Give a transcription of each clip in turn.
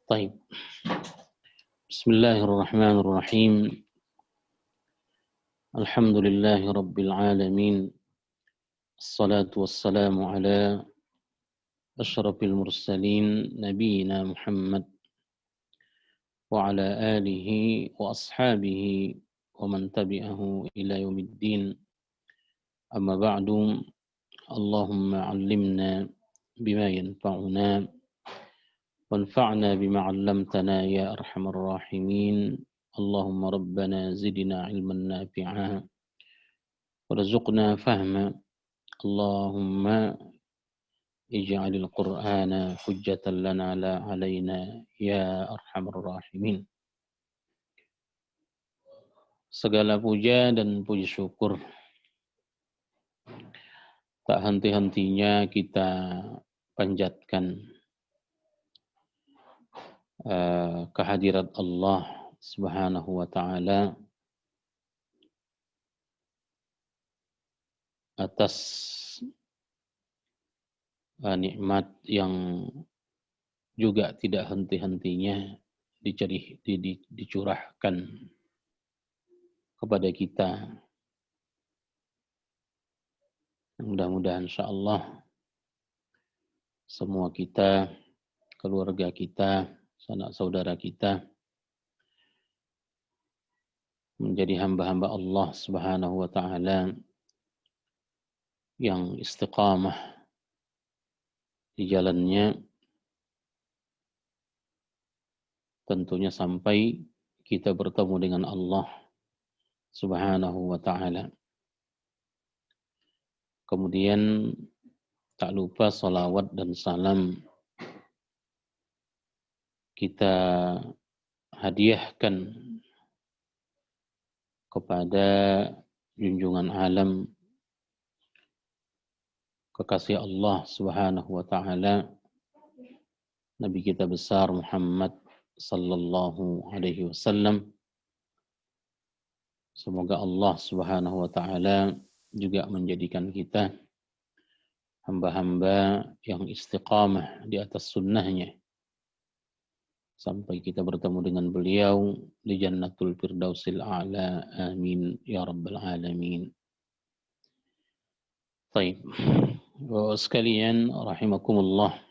طيب بسم الله الرحمن الرحيم الحمد لله رب العالمين الصلاة والسلام على أشرف المرسلين نبينا محمد وعلى آله وأصحابه ومن تبعه إلى يوم الدين أما بعد اللهم علمنا بما ينفعنا وانفعنا بما علمتنا يا أرحم الراحمين اللهم ربنا زدنا علما نافعا وارزقنا فهما اللهم اجعل القرآن حجة لنا لا علينا يا أرحم الراحمين. Segala puja dan puji syukur tak henti-hentinya kita panjatkan kehadirat Allah Subhanahu wa taala atas nikmat yang juga tidak henti-hentinya dicurahkan kepada kita. Mudah-mudahan insyaallah semua kita, keluarga kita, sanak saudara kita menjadi hamba-hamba Allah Subhanahu wa taala yang istiqamah di jalannya, tentunya sampai kita bertemu dengan Allah Subhanahu wa taala. Kemudian tak lupa salawat dan salam kita hadiahkan kepada junjungan alam kekasih Allah Subhanahu wa taala, Nabi kita besar Muhammad sallallahu alaihi wasallam. Semoga Allah Subhanahu wa taala juga menjadikan kita hamba-hamba yang istiqamah di atas sunnahnya sampai kita bertemu dengan beliau di Jannatul Firdausil A'la. Amin ya rabbal alamin. Baik. Sekalian rahimakumullah.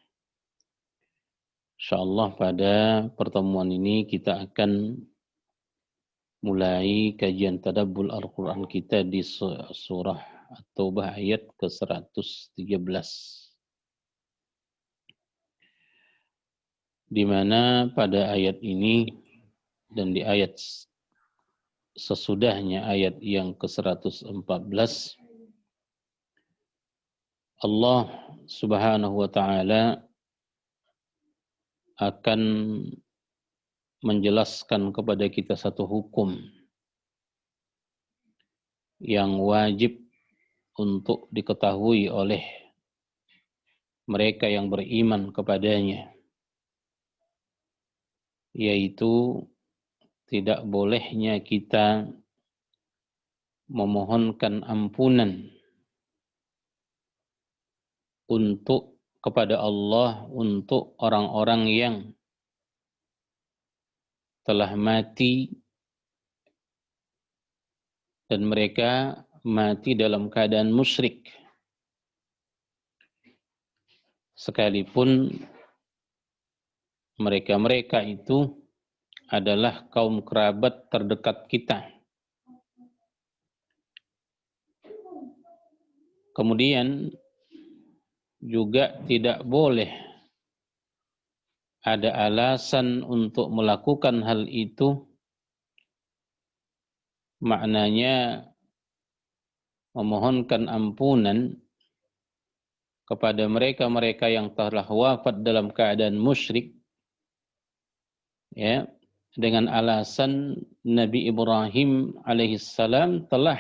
Insyaallah pada pertemuan ini kita akan mulai kajian tadabbur Al-Qur'an kita di surah At-Taubah ayat ke-113. Di mana pada ayat ini dan di ayat sesudahnya ayat yang ke-114 Allah Subhanahu wa taala akan menjelaskan kepada kita satu hukum yang wajib untuk diketahui oleh mereka yang beriman kepadanya, yaitu tidak bolehnya kita memohonkan ampunan kepada Allah untuk orang-orang yang telah mati dan mereka mati dalam keadaan musyrik, sekalipun mereka-mereka itu adalah kaum kerabat terdekat kita. Kemudian juga tidak boleh ada alasan untuk melakukan hal itu, maknanya memohonkan ampunan kepada mereka-mereka yang telah wafat dalam keadaan musyrik, ya, dengan alasan Nabi Ibrahim alaihissalam telah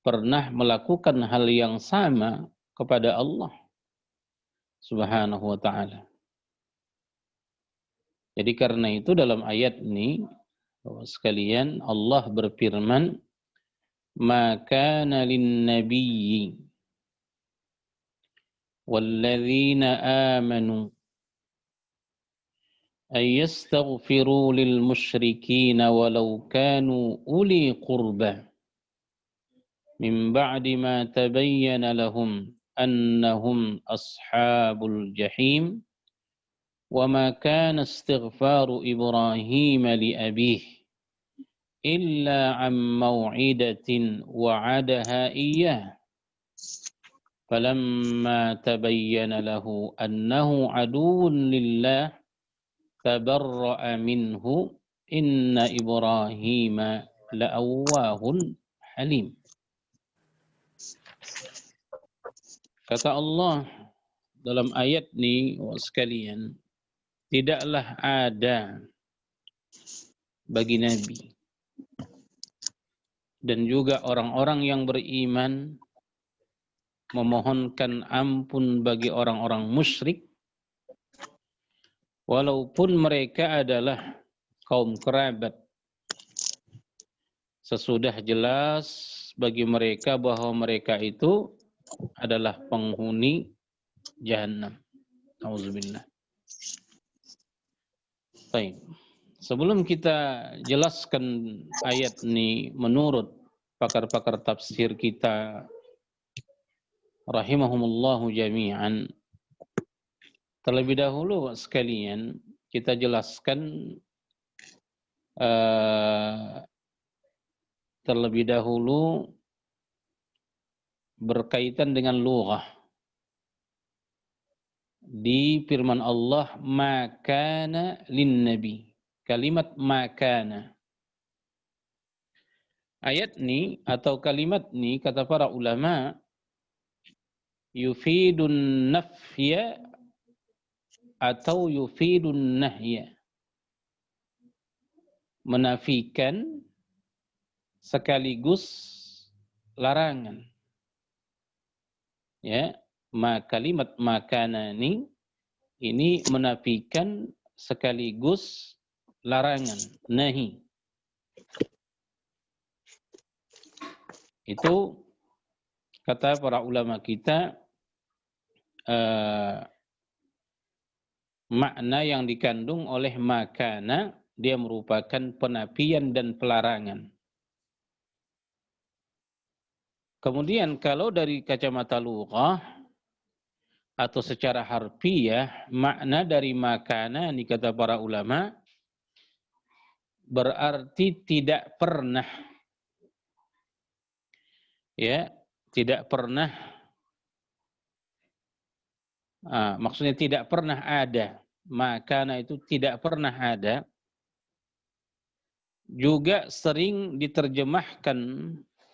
pernah melakukan hal yang sama kepada Allah Subhanahu wa ta'ala. Jadi karena itu dalam ayat ini sekalian Allah berfirman, "Ma kana lin-nabiyyi walladzina amanu ay yastaghfiru lil musyrikin walau kanu uli qurbah min ba'di ma tabayyana lahum annahum ashabul jahim wa ma kana istighfaru Ibrahim li abih illa an maw'idatin wa'adaha iyyah falamma tabayyana lahu annahu aduwwun lillah tabarra'a minhu inna Ibrahim la'awwahun halim. Kata Allah dalam ayat ini sekalian, tidaklah ada bagi Nabi dan juga orang-orang yang beriman memohonkan ampun bagi orang-orang musyrik walaupun mereka adalah kaum kerabat. Sesudah jelas bagi mereka bahwa mereka itu adalah penghuni Jahannam. Auzubillah. Baik. Sebelum kita jelaskan ayat ini menurut pakar-pakar tafsir kita rahimahumullahu jami'an, terlebih dahulu sekalian kita jelaskan terlebih dahulu berkaitan dengan lughah. Di firman Allah, makana lin nabi. Kalimat makana. Ayat ini atau kalimat ini kata para ulama yufidun nafya atau yufidun nahya. Menafikan sekaligus larangan. Ya, kalimat makana ini menafikan sekaligus larangan, nahi. Itu kata para ulama kita makna yang dikandung oleh makana, dia merupakan penafian dan pelarangan. Kemudian kalau dari kacamata lughah atau secara harfiah, makna dari makana ini kata para ulama berarti tidak pernah. Ya, tidak pernah. Maksudnya tidak pernah ada. Makana itu tidak pernah ada. Juga sering diterjemahkan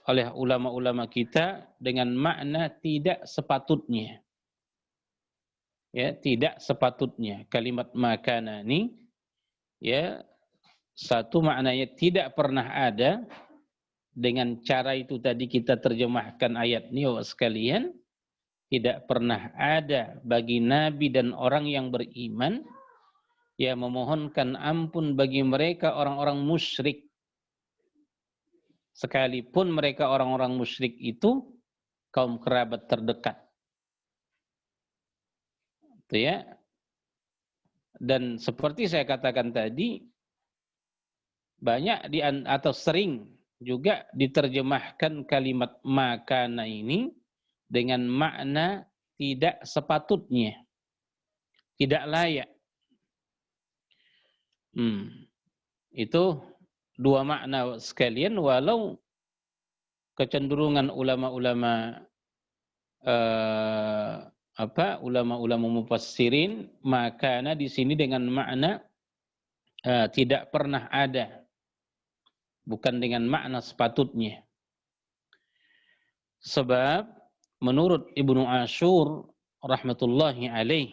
oleh ulama-ulama kita dengan makna tidak sepatutnya. Ya, tidak sepatutnya. Kalimat makana ini ya, satu maknanya tidak pernah ada. Dengan cara itu tadi kita terjemahkan ayat ini sekalian, tidak pernah ada bagi nabi dan orang yang beriman ya memohonkan ampun bagi mereka orang-orang musyrik. Sekalipun mereka orang-orang musyrik itu kaum kerabat terdekat. Itu ya. Dan seperti saya katakan tadi, banyak atau sering juga diterjemahkan kalimat makana ini dengan makna tidak sepatutnya, tidak layak. Itu dua makna sekalian, walau kecenderungan ulama-ulama ulama-ulama mufassirin makana di sini dengan makna tidak pernah ada, bukan dengan makna sepatutnya. Sebab menurut Ibnu Ashur rahmatullahi alaih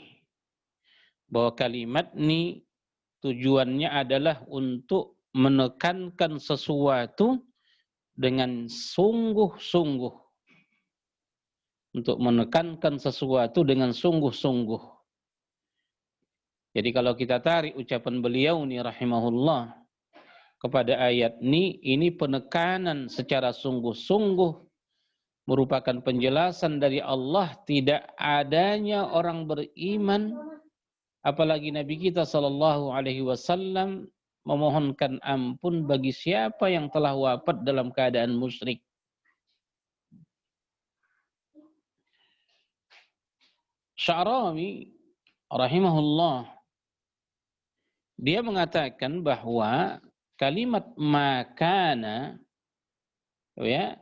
bahwa kalimat ini tujuannya adalah untuk menekankan sesuatu dengan sungguh-sungguh. Untuk menekankan sesuatu dengan sungguh-sungguh. Jadi kalau kita tarik ucapan beliau nih rahimahullah kepada ayat ini penekanan secara sungguh-sungguh merupakan penjelasan dari Allah tidak adanya orang beriman apalagi Nabi kita sallallahu alaihi wasallam memohonkan ampun bagi siapa yang telah wafat dalam keadaan musyrik. Sya'rawi rahimahullah, dia mengatakan bahwa kalimat makana, ya,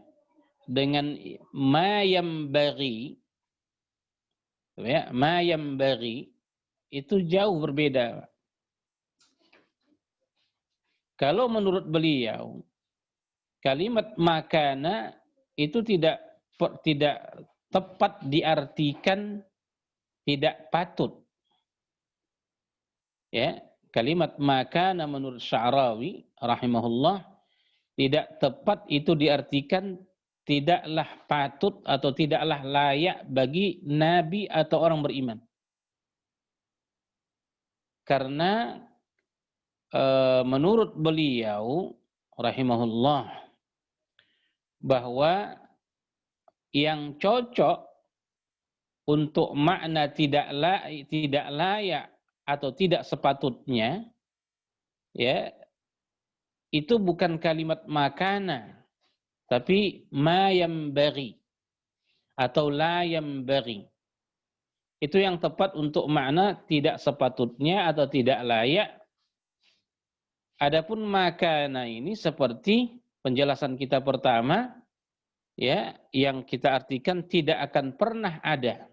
dengan ma yambaghi, ya, ma yambaghi itu jauh berbeda. Kalau menurut beliau kalimat makana itu tidak tepat diartikan tidak patut. Ya, kalimat makana menurut Sya'rawi rahimahullah tidak tepat itu diartikan tidaklah patut atau tidaklah layak bagi nabi atau orang beriman. Karena menurut beliau rahimahullah bahwa yang cocok untuk makna tidak layak atau tidak sepatutnya, ya, itu bukan kalimat makana, tapi ma yambaghi atau la yambaghi. Itu yang tepat untuk makna tidak sepatutnya atau tidak layak. Adapun makana ini seperti penjelasan kita pertama, ya, yang kita artikan tidak akan pernah ada.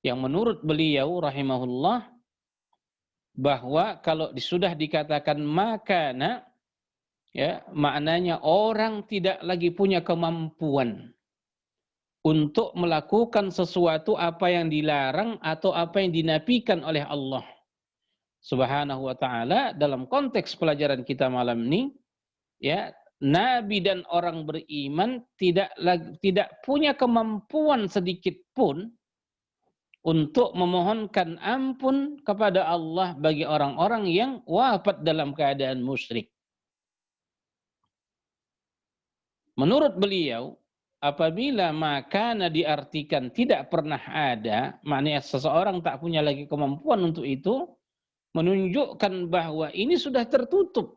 Yang menurut beliau rahimahullah bahwa kalau sudah dikatakan makana, ya, maknanya orang tidak lagi punya kemampuan untuk melakukan sesuatu apa yang dilarang atau apa yang dinafikan oleh Allah Subhanahu wa taala. Dalam konteks pelajaran kita malam ini, ya, nabi dan orang beriman tidak punya kemampuan sedikit pun untuk memohonkan ampun kepada Allah bagi orang-orang yang wafat dalam keadaan musyrik. Menurut beliau, apabila makana diartikan tidak pernah ada, maknanya seseorang tak punya lagi kemampuan untuk itu, menunjukkan bahwa ini sudah tertutup.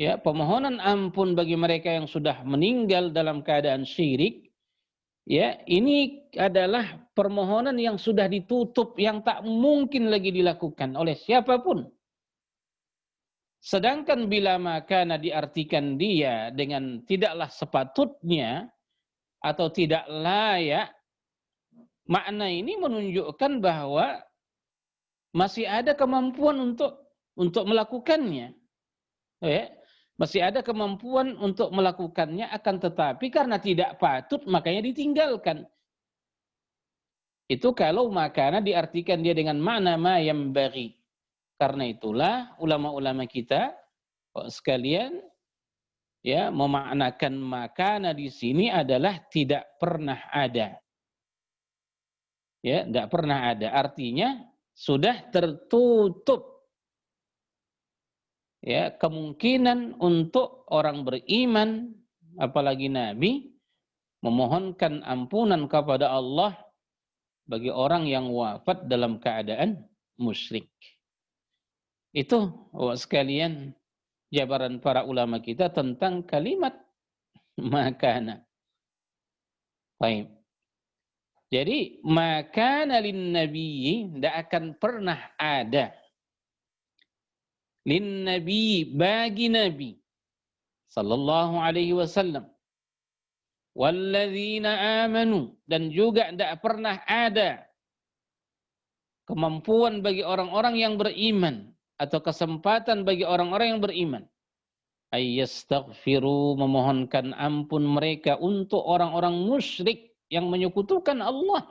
Ya, pemohonan ampun bagi mereka yang sudah meninggal dalam keadaan syirik, ya, ini adalah permohonan yang sudah ditutup, yang tak mungkin lagi dilakukan oleh siapapun. Sedangkan bila makana diartikan dia dengan tidaklah sepatutnya atau tidak layak, makna ini menunjukkan bahwa masih ada kemampuan untuk melakukannya. Ya, masih ada kemampuan untuk melakukannya, akan tetapi karena tidak patut makanya ditinggalkan. Itu kalau makana diartikan dia dengan makna ma yambaghi. Karena itulah ulama-ulama kita sekalian, ya, memaknakan makana di sini adalah tidak pernah ada. Ya, tidak pernah ada. Artinya sudah tertutup, ya, kemungkinan untuk orang beriman apalagi nabi memohonkan ampunan kepada Allah bagi orang yang wafat dalam keadaan musyrik. Itu sekalian jabaran para ulama kita tentang kalimat makana. Baik. Jadi makana lin nabiyyi tidak akan pernah ada. Lin nabi, bagi nabi sallallahu alaihi wasallam, walladzina amanu, dan juga tidak pernah ada kemampuan bagi orang-orang yang beriman atau kesempatan bagi orang-orang yang beriman ayyastaghfiru, memohonkan ampun mereka untuk orang-orang musyrik yang menyekutukan Allah,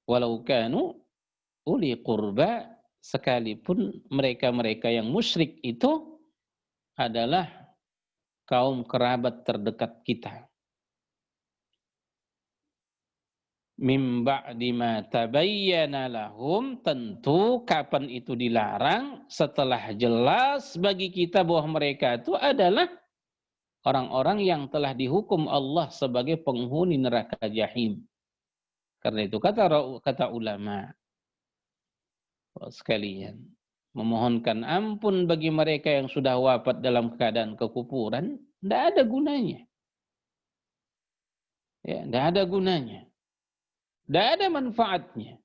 walau kanu uli qurba, sekalipun mereka-mereka yang musyrik itu adalah kaum kerabat terdekat kita. Mim ba'di ma tabayyana lahum, tentu kapan itu dilarang? Setelah jelas bagi kita bahwa mereka itu adalah orang-orang yang telah dihukum Allah sebagai penghuni neraka jahim. Karena itu kata ulama sekalian, memohonkan ampun bagi mereka yang sudah wafat dalam keadaan kekufuran, tidak ada gunanya. Ya, tidak ada gunanya. Tidak ada manfaatnya.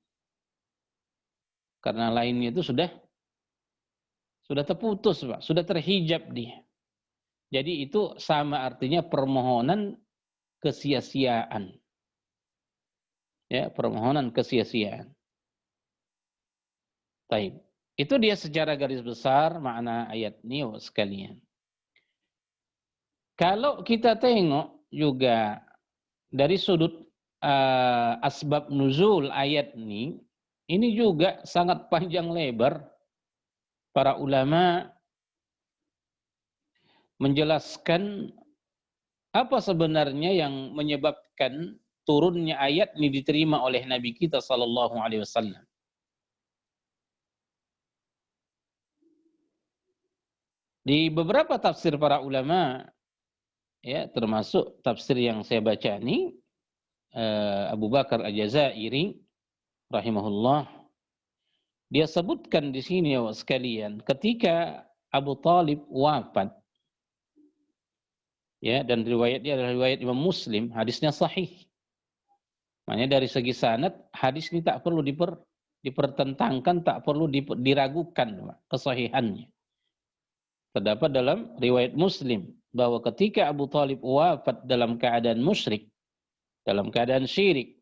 Karena lainnya itu sudah terputus, Pak. Sudah terhijab dia. Jadi itu sama artinya permohonan kesia-siaan. Ya, permohonan kesia-siaan. Taib. Itu dia secara garis besar makna ayat ini sekalian. Kalau kita tengok juga dari sudut asbab nuzul ayat ini juga sangat panjang lebar. Para ulama menjelaskan apa sebenarnya yang menyebabkan turunnya ayat ini diterima oleh Nabi kita sallallahu alaihi wasallam. Di beberapa tafsir para ulama, ya termasuk tafsir yang saya baca ini, Abu Bakar Al-Jazairi rahimahullah, dia sebutkan di sini ya sekalian, ketika Abu Talib wafat, ya, dan riwayat dia adalah riwayat Imam Muslim, hadisnya sahih. Makanya dari segi sanad, hadis ini tak perlu dipertentangkan, tak perlu diragukan kesahihannya. Terdapat dalam riwayat Muslim bahwa ketika Abu Talib wafat dalam keadaan musyrik, dalam keadaan syirik,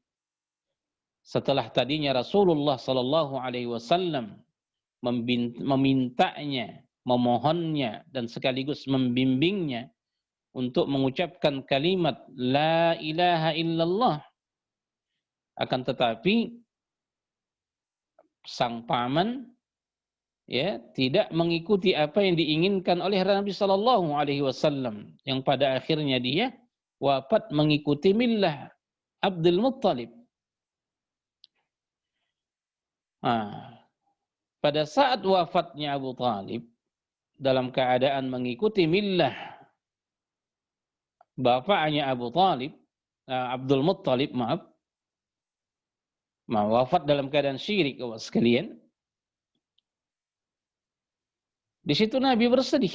setelah tadinya Rasulullah Sallallahu Alaihi Wasallam memintanya, memohonnya, dan sekaligus membimbingnya untuk mengucapkan kalimat La ilaha illallah. Akan tetapi sang paman, ya, tidak mengikuti apa yang diinginkan oleh Nabi Sallallahu Alaihi Wasallam, yang pada akhirnya dia wafat mengikuti millah Abdul Muttalib. Pada saat wafatnya Abu Talib, dalam keadaan mengikuti millah bapaknya Abu Talib, Abdul Muttalib, wafat dalam keadaan syirik, sekalian. Di situ Nabi bersedih.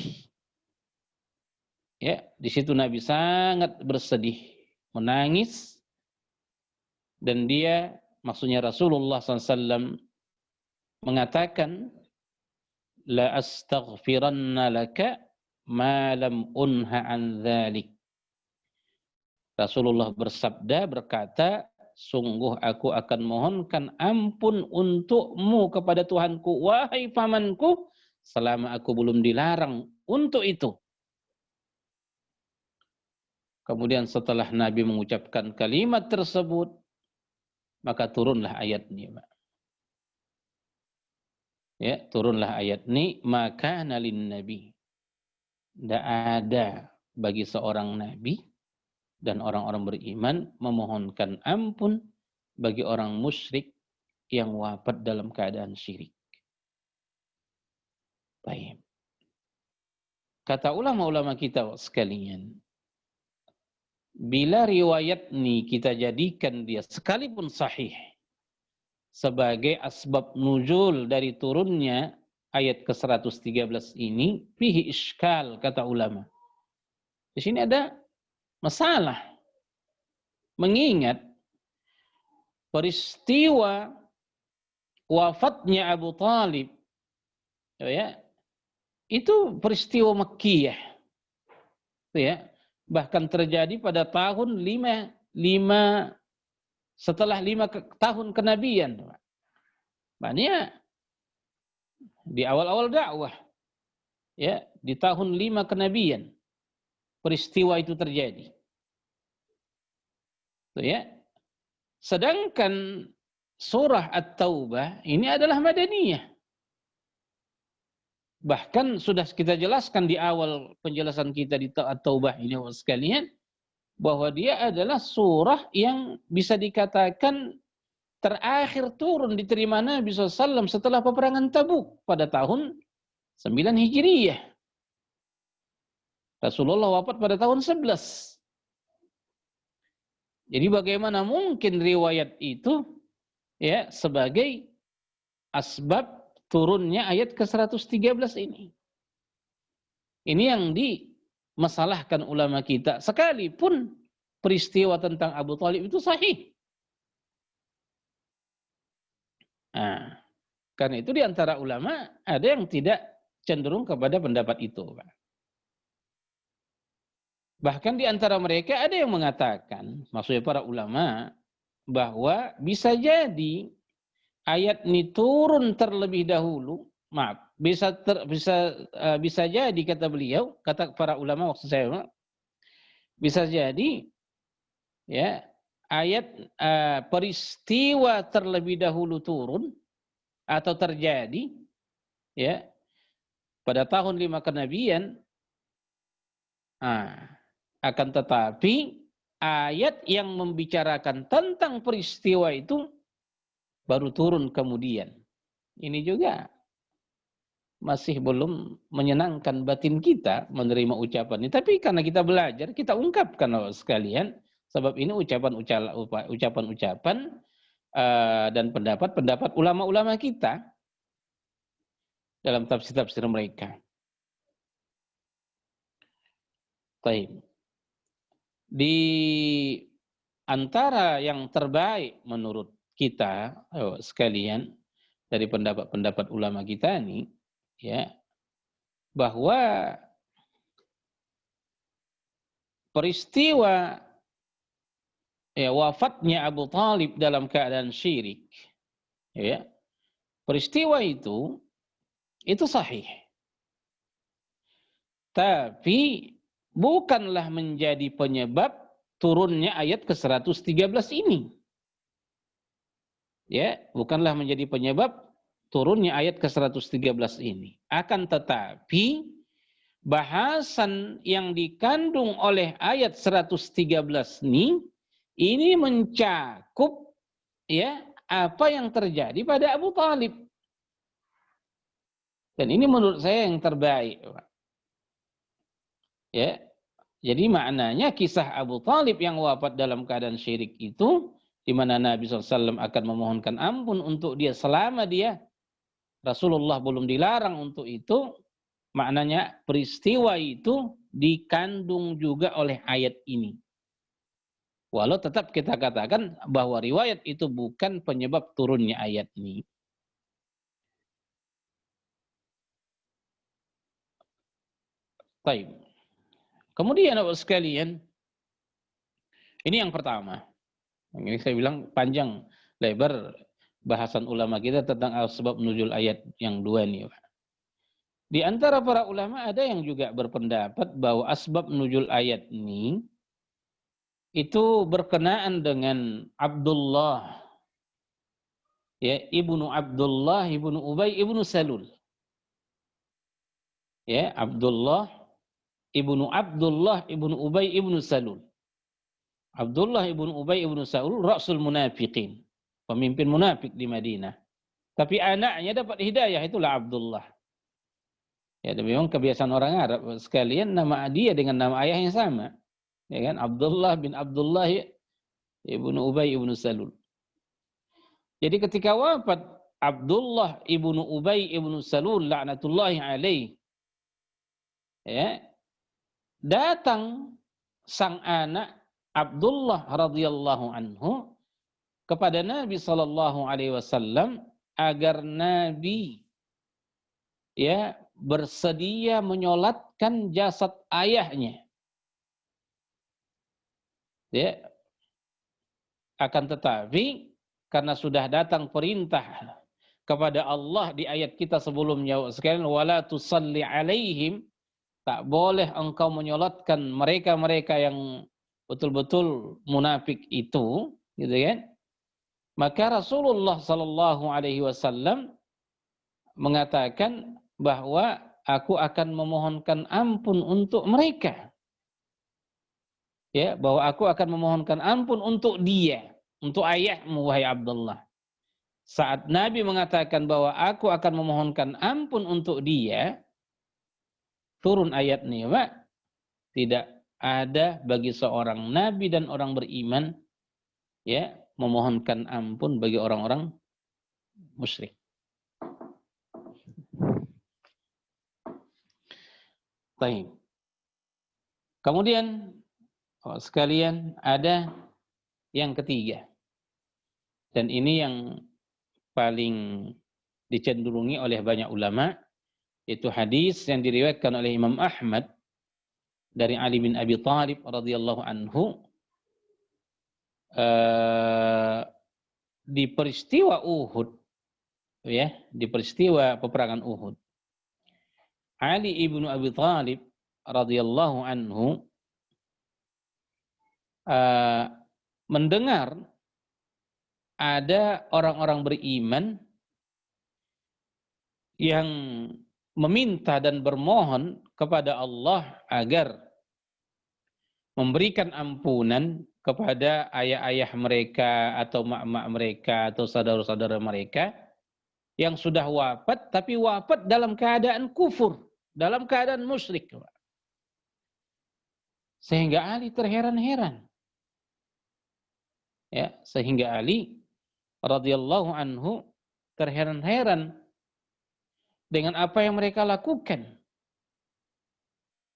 Ya, di situ Nabi sangat bersedih, menangis, dan dia, maksudnya Rasulullah SAW, mengatakan, La astaghfiranna laka ma lam unha an dzalik. Rasulullah bersabda, berkata, sungguh aku akan mohonkan ampun untukmu kepada Tuhanku, wahai pamanku, selama aku belum dilarang untuk itu. Kemudian setelah Nabi mengucapkan kalimat tersebut, maka turunlah ayat ini. Ya, turunlah ayat ini, maka nalin nabi. Tidak ada bagi seorang nabi dan orang-orang beriman memohonkan ampun bagi orang musyrik yang wafat dalam keadaan syirik. Baik. Kata ulama-ulama kita sekalian, bila riwayat ini kita jadikan dia sekalipun sahih sebagai asbab nuzul dari turunnya ayat ke-113 ini, fihi iskal, kata ulama. Di sini ada masalah. Mengingat peristiwa wafatnya Abu Talib, ya, itu peristiwa Makkiyah. Ya, bahkan terjadi pada tahun 5 setelah 5 tahun kenabian. Maknanya di awal-awal dakwah, ya, di tahun 5 kenabian peristiwa itu terjadi. Ya. Sedangkan surah At-Taubah ini adalah Madaniyah. Bahkan sudah kita jelaskan di awal penjelasan kita di At-Taubah ini sekalian, bahwa dia adalah surah yang bisa dikatakan terakhir turun diterima Nabi SAW setelah peperangan Tabuk pada tahun 9 Hijriyah. Rasulullah wafat pada tahun 11. Jadi bagaimana mungkin riwayat itu ya sebagai asbab turunnya ayat ke-113 ini. Ini yang dimasalahkan ulama kita. Sekalipun peristiwa tentang Abu Thalib itu sahih. Nah, karena itu di antara ulama ada yang tidak cenderung kepada pendapat itu. Bahkan di antara mereka ada yang mengatakan, maksudnya para ulama, bahwa bisa jadi ayat ini turun terlebih dahulu. Maaf, bisa jadi kata beliau, kata para ulama maksud saya, bisa jadi ya ayat peristiwa terlebih dahulu turun atau terjadi ya pada tahun 5 kenabian, akan tetapi ayat yang membicarakan tentang peristiwa itu baru turun kemudian. Ini juga masih belum menyenangkan batin kita menerima ucapan ini. Tapi karena kita belajar, kita ungkapkan sekalian, sebab ini ucapan-ucapan dan pendapat-pendapat ulama-ulama kita dalam tafsir-tafsir mereka. Baik. Di antara yang terbaik menurut kita sekalian dari pendapat-pendapat ulama kita ini, ya, bahwa peristiwa wafatnya Abu Thalib dalam keadaan syirik, ya, peristiwa itu sahih. Tapi bukanlah menjadi penyebab turunnya ayat ke-113 ini. Ya, bukanlah menjadi penyebab turunnya ayat ke-113 ini. Akan tetapi bahasan yang dikandung oleh ayat 113 ini mencakup ya apa yang terjadi pada Abu Thalib. Dan ini menurut saya yang terbaik. Ya. Jadi maknanya kisah Abu Thalib yang wafat dalam keadaan syirik itu, di mana Nabi SAW akan memohonkan ampun untuk dia selama dia Rasulullah belum dilarang untuk itu, maknanya peristiwa itu dikandung juga oleh ayat ini. Walau tetap kita katakan bahwa riwayat itu bukan penyebab turunnya ayat ini. Baik. Kemudian Bapak sekalian, ini yang pertama. Ini saya bilang panjang lebar bahasan ulama kita tentang sebab nuzul ayat yang dua ini. Di antara para ulama ada yang juga berpendapat bahwa asbab nuzul ayat ini itu berkenaan dengan Abdullah, ya, ibnu Abdullah ibnu Ubay ibnu Salul. Ya, Abdullah ibnu Ubay ibnu Salul. Abdullah ibnu Ubay ibnu Salul rasul munafiqin, pemimpin munafik di Madinah. Tapi anaknya dapat hidayah, itulah Abdullah. Ya, dan memang kebiasaan orang Arab sekalian nama dia dengan nama ayahnya sama. Ya kan? Abdullah bin Abdullah ibnu Ubay ibnu Salul. Jadi ketika wafat Abdullah ibnu Ubay ibnu Salul laknatullahi alaih, ya, datang sang anak Abdullah radhiyallahu anhu kepada Nabi sallallahu alaihi wasallam agar Nabi ya bersedia menyolatkan jasad ayahnya. Ya. Akan tetapi karena sudah datang perintah kepada Allah di ayat kita sebelumnya sekalian, wala tusalli alaihim, tak boleh engkau menyolatkan mereka-mereka yang betul-betul munafik itu, gitu kan? Maka Rasulullah sallallahu alaihi wasallam mengatakan bahwa aku akan memohonkan ampun untuk mereka. Ya, bahwa aku akan memohonkan ampun untuk dia, untuk ayahmu wahai Abdullah. Saat Nabi mengatakan bahwa aku akan memohonkan ampun untuk dia, turun ayat ini, Pak. Tidak ada bagi seorang nabi dan orang beriman ya memohonkan ampun bagi orang-orang musyrik. Baik. Kemudian sekalian ada yang ketiga. Dan ini yang paling dicenderungi oleh banyak ulama, yaitu hadis yang diriwayatkan oleh Imam Ahmad dari Ali bin Abi Thalib radhiyallahu anhu di peristiwa Uhud, ya, di peristiwa peperangan Uhud. Ali ibnu Abi Thalib radhiyallahu anhu mendengar ada orang-orang beriman yang meminta dan bermohon kepada Allah agar memberikan ampunan kepada ayah-ayah mereka atau mak-mak mereka atau saudara-saudara mereka yang sudah wafat, tapi wafat dalam keadaan kufur, dalam keadaan musyrik. Sehingga Ali terheran-heran. Ya, sehingga Ali radhiyallahu anhu terheran-heran dengan apa yang mereka lakukan.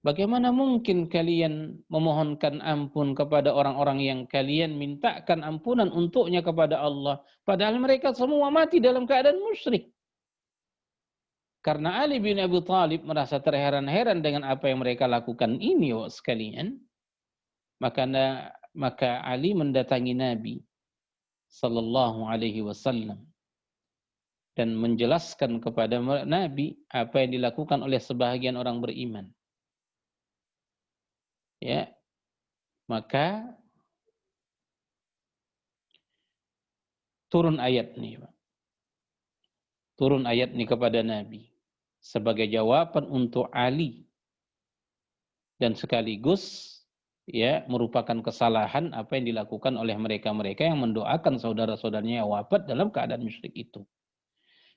Bagaimana mungkin kalian memohonkan ampun kepada orang-orang yang kalian mintakan ampunan untuknya kepada Allah, padahal mereka semua mati dalam keadaan musyrik? Karena Ali bin Abi Thalib merasa terheran-heran dengan apa yang mereka lakukan ini, sekalian, maka Ali mendatangi Nabi sallallahu alaihi wasallam dan menjelaskan kepada Nabi apa yang dilakukan oleh sebahagian orang beriman. Ya, maka turun ayat nih, Pak. Turun ayat nih kepada Nabi sebagai jawaban untuk Ali dan sekaligus ya merupakan kesalahan apa yang dilakukan oleh mereka-mereka yang mendoakan saudara-saudaranya yang wafat dalam keadaan musyrik itu.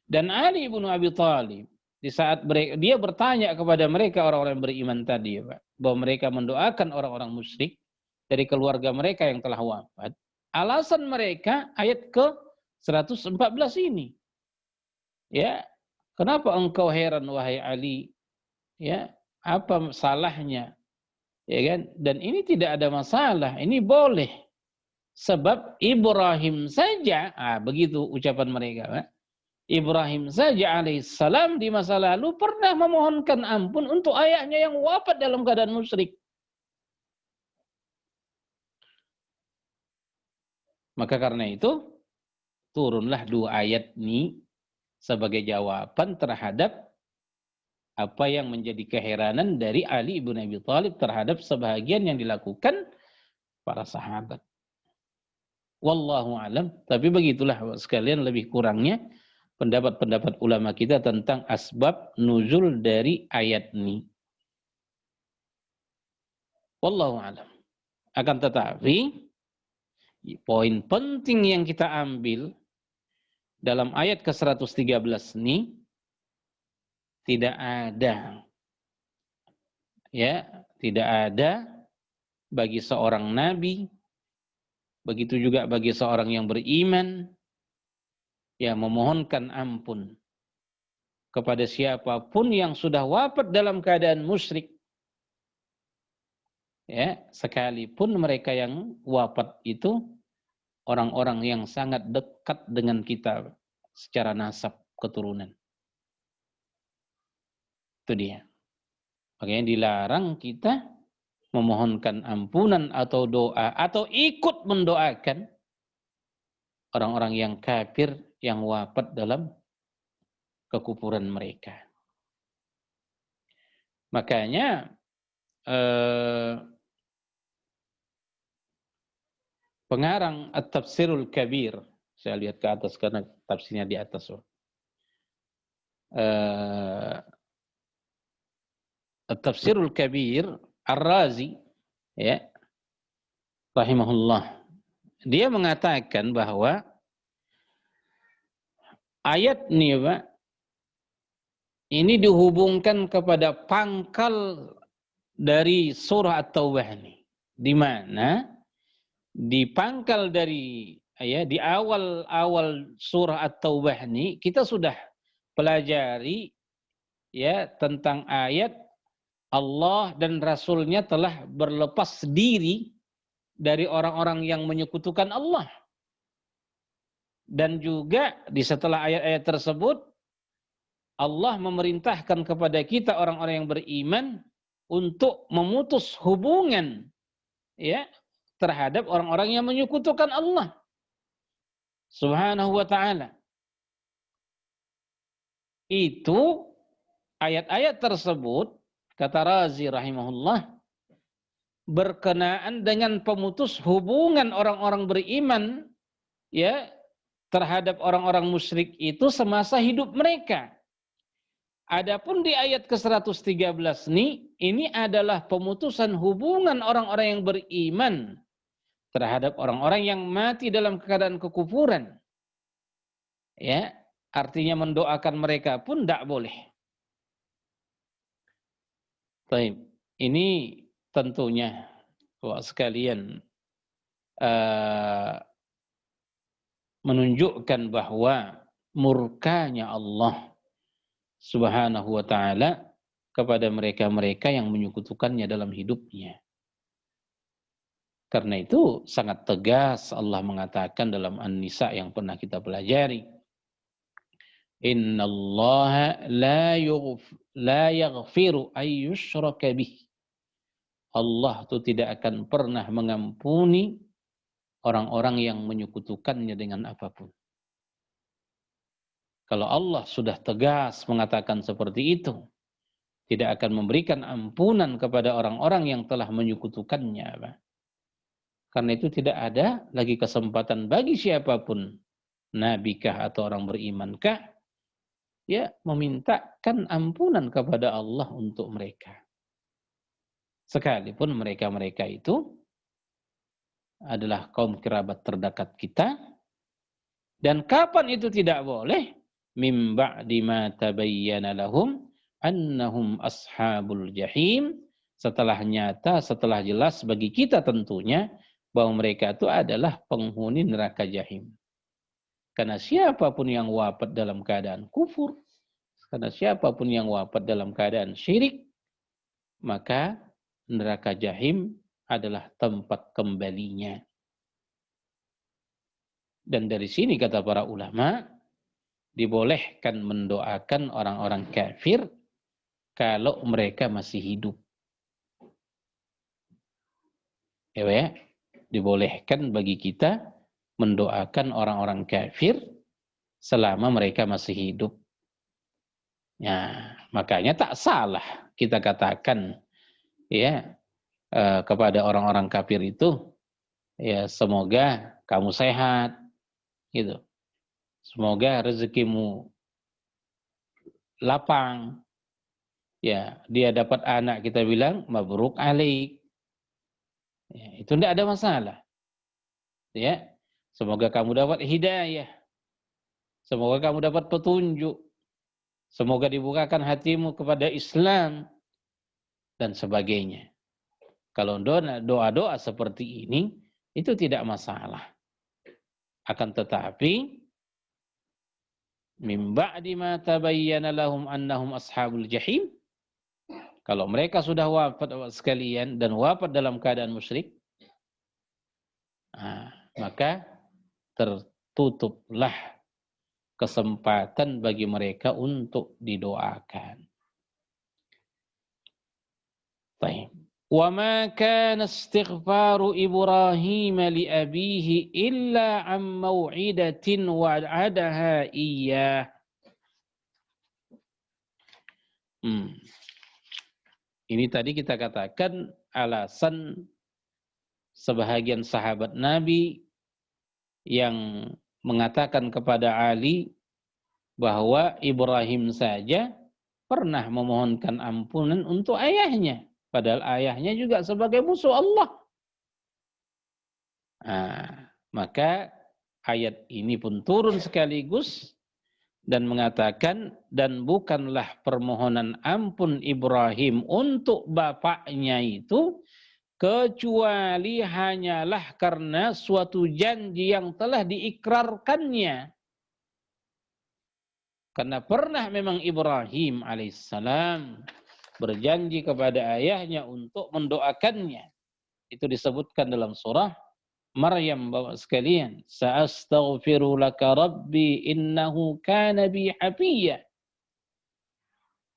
Dan Ali bin Abi Thalib di saat dia bertanya kepada mereka orang-orang beriman tadi, ya Pak, bahwa mereka mendoakan orang-orang musyrik dari keluarga mereka yang telah wafat. Alasan mereka ayat ke-114 ini. Ya, kenapa engkau heran wahai Ali? Ya, apa salahnya? Ya kan? Dan ini tidak ada masalah, ini boleh. Sebab Ibrahim saja, begitu ucapan mereka, Pak. Ibrahim saja alaihissalam di masa lalu pernah memohonkan ampun untuk ayahnya yang wafat dalam keadaan musyrik. Maka karena itu turunlah dua ayat ini sebagai jawaban terhadap apa yang menjadi keheranan dari Ali bin Abi Thalib terhadap sebahagian yang dilakukan para sahabat. Wallahu alam. Tapi begitulah sekalian lebih kurangnya pendapat-pendapat ulama kita tentang asbab nuzul dari ayat ini. Wallahu alam. Akan tetapi poin penting yang kita ambil dalam ayat ke-113 ini tidak ada, ya, tidak ada bagi seorang nabi, begitu juga bagi seorang yang beriman, ya, memohonkan ampun kepada siapapun yang sudah wafat dalam keadaan musyrik. Ya, sekalipun mereka yang wafat itu orang-orang yang sangat dekat dengan kita secara nasab keturunan. Itu dia. Makanya dilarang kita memohonkan ampunan atau doa atau ikut mendoakan orang-orang yang kafir yang wafat dalam kekufuran mereka. Makanya pengarang At-Tafsirul Kabir, saya lihat ke atas karena tafsirnya di atas. At-Tafsirul Kabir Ar-Razi, ya, rahimahullah, dia mengatakan bahwa ayat ini, Pak, ini dihubungkan kepada pangkal dari surah At-Taubah ini, di mana di pangkal dari di awal-awal surah At-Taubah ini kita sudah pelajari tentang ayat Allah dan Rasul-Nya telah berlepas diri dari orang-orang yang menyekutukan Allah. Dan juga di setelah ayat-ayat tersebut Allah memerintahkan kepada kita orang-orang yang beriman untuk memutus hubungan terhadap orang-orang yang menyekutukan Allah Subhanahu wa ta'ala. Itu ayat-ayat tersebut, kata Razi rahimahullah, berkenaan dengan pemutus hubungan orang-orang beriman terhadap orang-orang musyrik itu semasa hidup mereka. Adapun di ayat ke-113 ini adalah pemutusan hubungan orang-orang yang beriman terhadap orang-orang yang mati dalam keadaan kekufuran. Artinya mendoakan mereka pun tidak boleh. Baik, ini tentunya sekalian menunjukkan bahwa murkanya Allah Subhanahu wa ta'ala kepada mereka-mereka yang menyekutukannya dalam hidupnya. Karena itu sangat tegas Allah mengatakan dalam An-Nisa yang pernah kita pelajari. Innallaha la yaghfiru ay yushraka bih. Allah itu tidak akan pernah mengampuni orang-orang yang menyekutukannya dengan apapun. Kalau Allah sudah tegas mengatakan seperti itu, tidak akan memberikan ampunan kepada orang-orang yang telah menyekutukannya. Karena itu tidak ada lagi kesempatan bagi siapapun, nabikah atau orang berimankah, memintakan ampunan kepada Allah untuk mereka. Sekalipun mereka-mereka itu adalah kaum kerabat terdekat kita. Dan kapan itu tidak boleh? Mim ba'di ma tabayyana lahum annahum ashabul jahim. Setelah nyata, setelah jelas bagi kita tentunya bahwa mereka itu adalah penghuni neraka jahim. Karena siapapun yang wafat dalam keadaan kufur, karena siapapun yang wafat dalam keadaan syirik, maka neraka jahim adalah tempat kembalinya. Dan dari sini kata para ulama, dibolehkan mendoakan orang-orang kafir kalau mereka masih hidup. Dibolehkan bagi kita mendoakan orang-orang kafir selama mereka masih hidup. Makanya tak salah kita katakan kepada orang-orang kafir itu, semoga kamu sehat, gitu. Semoga rezekimu lapang. Dia dapat anak, kita bilang mabruk alaik. Itu tidak ada masalah. Semoga kamu dapat hidayah. Semoga kamu dapat petunjuk. Semoga dibukakan hatimu kepada Islam dan sebagainya. Kalau doa-doa seperti ini itu tidak masalah. Akan tetapi mim ba'di ma tabayyana lahum annahum ashabul jahim, kalau mereka sudah wafat sekalian dan wafat dalam keadaan musyrik, maka tertutuplah kesempatan bagi mereka untuk didoakan. Baik. Wa ma kana istighfaru Ibrahim li abihi illa am mau'idatin wa'adaha iyyah. Ini tadi kita katakan alasan sebahagian sahabat Nabi yang mengatakan kepada Ali bahwa Ibrahim saja pernah memohonkan ampunan untuk ayahnya. Padahal ayahnya juga sebagai musuh Allah. Maka ayat ini pun turun sekaligus dan mengatakan, dan bukanlah permohonan ampun Ibrahim untuk bapaknya itu kecuali hanyalah karena suatu janji yang telah diikrarkannya. Karena pernah memang Ibrahim alaihissalam berjanji kepada ayahnya untuk mendoakannya. Itu disebutkan dalam surah Maryam, Bapak sekalian. Sa'astaghfiru laka rabbi innahu kana bi hafiyya.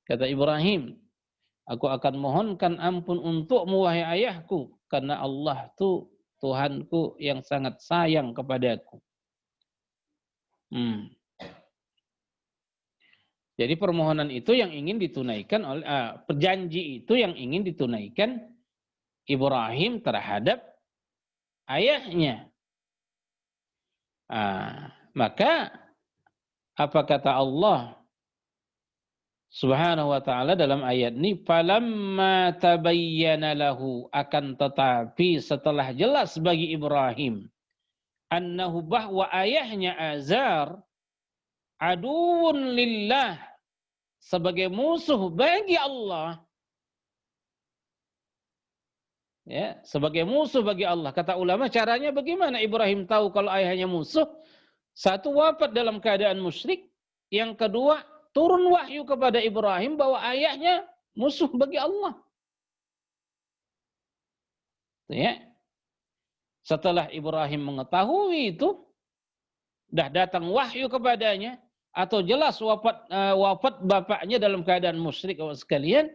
Kata Ibrahim, aku akan mohonkan ampun untukmu wahai ayahku, karena Allah itu Tuhanku yang sangat sayang kepadaku. Jadi permohonan itu yang ingin ditunaikan oleh perjanji itu yang ingin ditunaikan Ibrahim terhadap ayahnya. Maka apa kata Allah Subhanahu wa ta'ala dalam ayat ini, falamma tabayyana lahu, akan tetapi setelah jelas bagi Ibrahim annahu, bahwa ayahnya Azar aduun lillah, sebagai musuh bagi Allah, ya, sebagai musuh bagi Allah. Kata ulama, caranya bagaimana Ibrahim tahu kalau ayahnya musuh? Satu, wafat dalam keadaan musyrik. Yang kedua, turun wahyu kepada Ibrahim bahwa ayahnya musuh bagi Allah. Ya. Setelah Ibrahim mengetahui itu, dah datang wahyu kepadanya, atau jelas wafat bapaknya dalam keadaan musyrik, sekalian,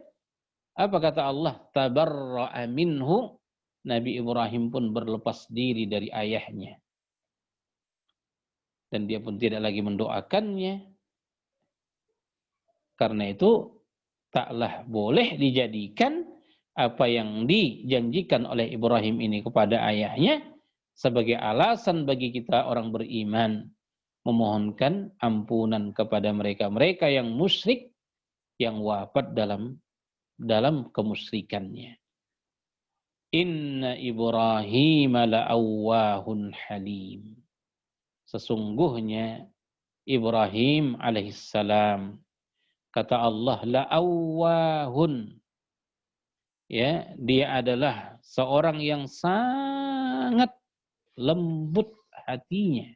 apa kata Allah? Tabarra'a minhu, Nabi Ibrahim pun berlepas diri dari ayahnya. Dan dia pun tidak lagi mendoakannya. Karena itu, taklah boleh dijadikan apa yang dijanjikan oleh Ibrahim ini kepada ayahnya sebagai alasan bagi kita orang beriman memohonkan ampunan kepada mereka-mereka yang musyrik, yang wafat dalam kemusyrikannya. Inna Ibrahim la'awwahun halim. Sesungguhnya Ibrahim alaihissalam, kata Allah, la'awwahun, ya, dia adalah seorang yang sangat lembut hatinya,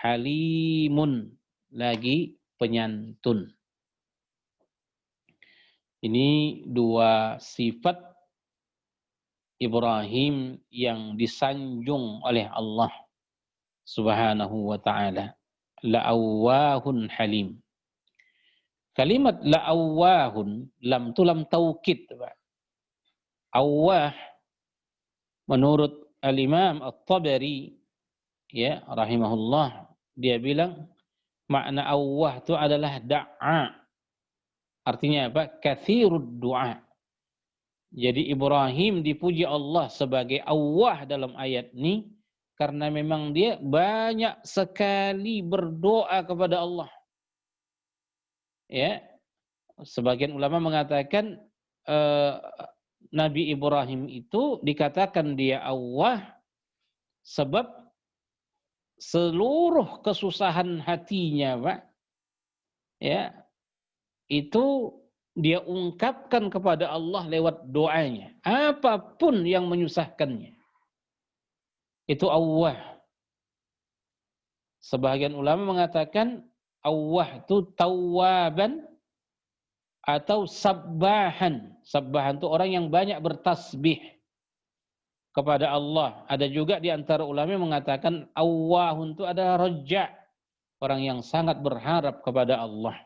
halimun, lagi penyantun. Ini dua sifat Ibrahim yang disanjung oleh Allah Subhanahu wa ta'ala. La'awwahun halim. Kalimat la'awwahun, lam itu lam taukid. Awwah, menurut Al-Imam At-Tabari, ya, rahimahullah, dia bilang makna awwah itu adalah da'a. Artinya apa? Kathirud du'a. Jadi Ibrahim dipuji Allah sebagai awwah dalam ayat ini karena memang dia banyak sekali berdoa kepada Allah. Ya, sebagian ulama mengatakan Nabi Ibrahim itu dikatakan dia awwah sebab seluruh kesusahan hatinya, Pak, ya, itu dia ungkapkan kepada Allah lewat doanya. Apapun yang menyusahkannya, itu awwah. Sebagian ulama mengatakan awwah itu tawwaban atau sabbahan. Sabbahan itu orang yang banyak bertasbih kepada Allah. Ada juga di antara ulama yang mengatakan awwahun itu adalah raja, orang yang sangat berharap kepada Allah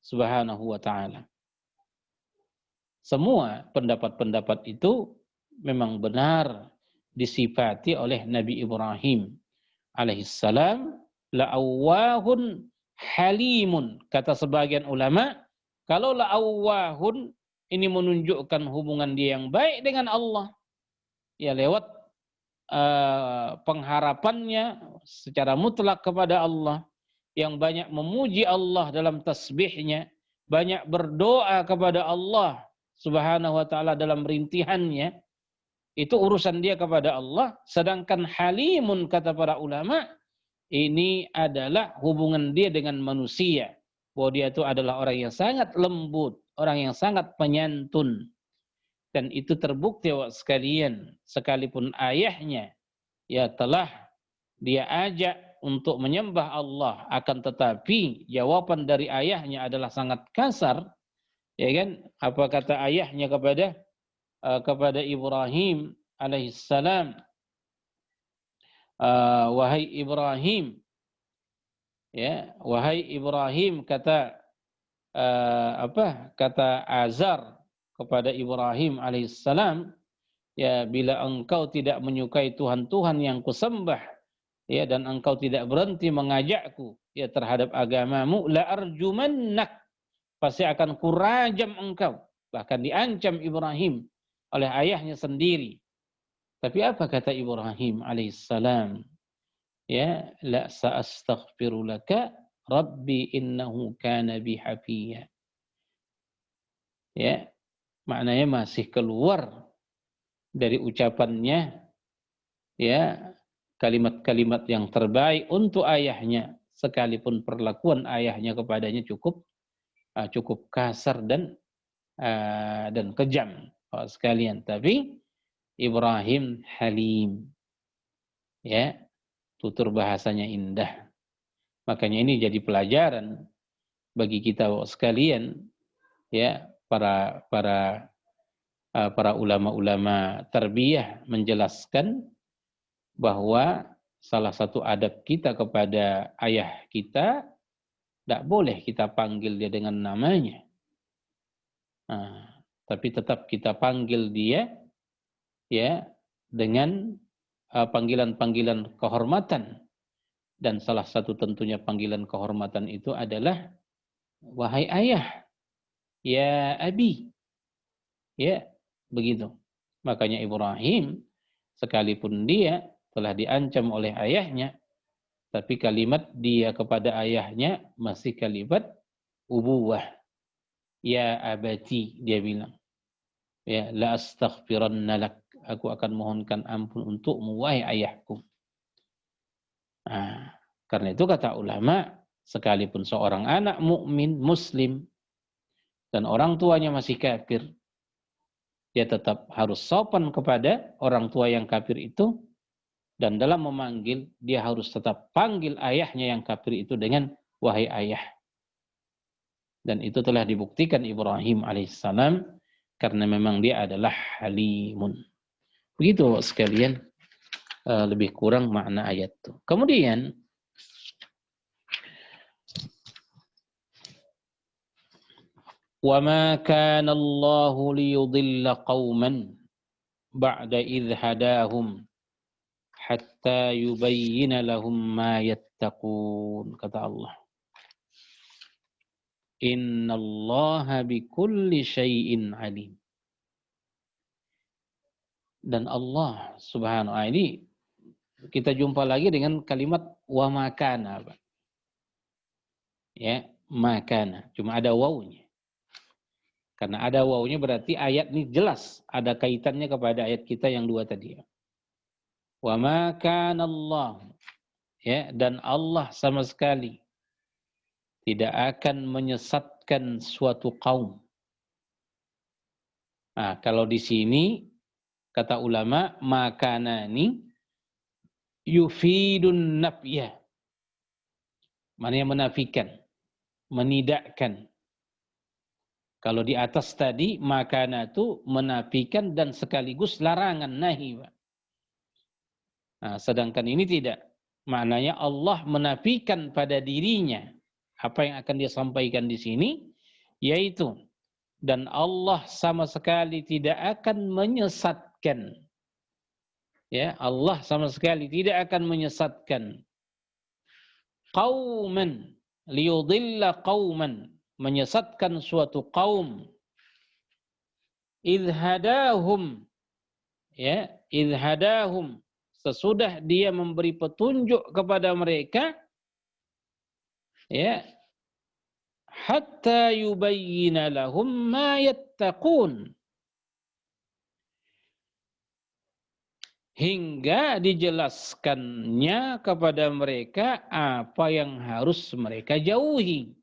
Subhanahu wa ta'ala. Semua pendapat-pendapat itu memang benar disifati oleh Nabi Ibrahim alaihissalam, la'awwahun halimun. Kata sebagian ulama, kalau la'awwahun ini menunjukkan hubungan dia yang baik dengan Allah, ya, lewat pengharapannya secara mutlak kepada Allah, yang banyak memuji Allah dalam tasbihnya, banyak berdoa kepada Allah Subhanahu wa ta'ala dalam rintihannya, itu urusan dia kepada Allah. Sedangkan halimun, kata para ulama, ini adalah hubungan dia dengan manusia, bahwa dia itu adalah orang yang sangat lembut, orang yang sangat penyantun. Dan itu terbukti sekalian, sekalipun ayahnya ya telah dia ajak untuk menyembah Allah, akan tetapi jawaban dari ayahnya adalah sangat kasar, ya kan? Apa kata ayahnya kepada Ibrahim alaihissalam? Wahai Ibrahim, ya, wahai Ibrahim, kata kata Azar kepada Ibrahim alaihissalam, ya, bila engkau tidak menyukai Tuhan-Tuhan yang kusembah, ya, dan engkau tidak berhenti mengajakku ya terhadap agamamu, la arjumannak, pasti akan kurajam engkau. Bahkan diancam Ibrahim oleh ayahnya sendiri. Tapi apa kata Ibrahim alaihissalam? Ya, la sa'astaghfiru laka rabbi innahu kana bi hafiya. Ya, maknanya masih keluar dari ucapannya ya kalimat-kalimat yang terbaik untuk ayahnya, sekalipun perlakuan ayahnya kepadanya cukup kasar dan kejam sekalian. Tapi Ibrahim halim, ya, tutur bahasanya indah. Makanya ini jadi pelajaran bagi kita sekalian, ya, para ulama-ulama tarbiyah menjelaskan bahwa salah satu adab kita kepada ayah kita, tidak boleh kita panggil dia dengan namanya. Tapi tetap kita panggil dia ya dengan panggilan-panggilan kehormatan. Dan salah satu tentunya panggilan kehormatan itu adalah wahai ayah, ya abi. Ya, begitu. Makanya Ibrahim sekalipun dia telah diancam oleh ayahnya, tapi kalimat dia kepada ayahnya masih kalimat ubuwah. Ya abati, dia bilang. Ya, la astaghfiranna lak. Aku akan mohonkan ampun untukmu, wahai ayahku. Karena itu kata ulama, sekalipun seorang anak mukmin muslim dan orang tuanya masih kafir, dia tetap harus sopan kepada orang tua yang kafir itu, dan dalam memanggil dia harus tetap panggil ayahnya yang kafir itu dengan wahai ayah. Dan itu telah dibuktikan Ibrahim alaihissalam karena memang dia adalah halimun. Begitu sekalian, lebih kurang makna ayat itu. Kemudian وَمَا كَانَ اللَّهُ لِيُضِلَّ قَوْمًا بَعْدَ إِذْ هَدَاهُمْ حَتَّى يُبَيِّنَ لَهُمْ مَا يَتَّقُونَ. Kata Allah, Inna Allah bikulli syai'in alim. Dan Allah subhanahu wa ta'ala, ini kita jumpa lagi dengan kalimat wa makana. Ya, makana. Cuma ada wawunya. Karena ada wawunya berarti ayat ini jelas ada kaitannya kepada ayat kita yang dua tadi. Wa makana Allah. Ya, dan Allah sama sekali tidak akan menyesatkan suatu kaum. Nah, kalau di sini kata ulama, makanani yufidun nafiyah. Mana yang menafikan, menidakkan. Kalau di atas tadi, makana itu menafikan dan sekaligus larangan, nahi. Nah, sedangkan ini tidak. Maknanya Allah menafikan pada dirinya apa yang akan dia sampaikan di sini, yaitu dan Allah sama sekali tidak akan menyesatkan. Ya, Allah sama sekali tidak akan menyesatkan qauman, liyudilla qauman, menyesatkan suatu kaum, idhadahum, ya, idhadahum, sesudah dia memberi petunjuk kepada mereka, ya, hatta yubayyina lahum ma yattaqun, hingga dijelaskannya kepada mereka apa yang harus mereka jauhi.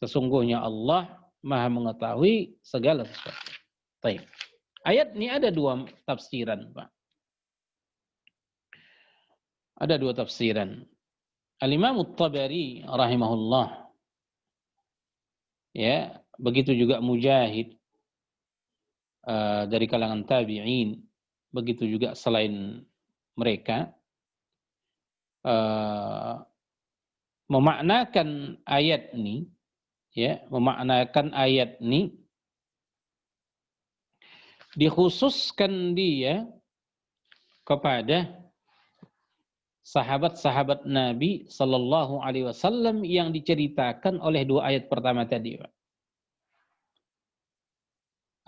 Sesungguhnya Allah Maha mengetahui segala sesuatu. Baik. Ayat ini ada dua tafsiran, Pak. Ada dua tafsiran. Al-Imam At-Tabari rahimahullah, ya, begitu juga Mujahid dari kalangan tabi'in, begitu juga selain mereka memaknakan ayat ini, ya, memaknakan ayat ini dikhususkan dia kepada sahabat-sahabat Nabi Sallallahu Alaihi Wasallam yang diceritakan oleh dua ayat pertama tadi, Pak.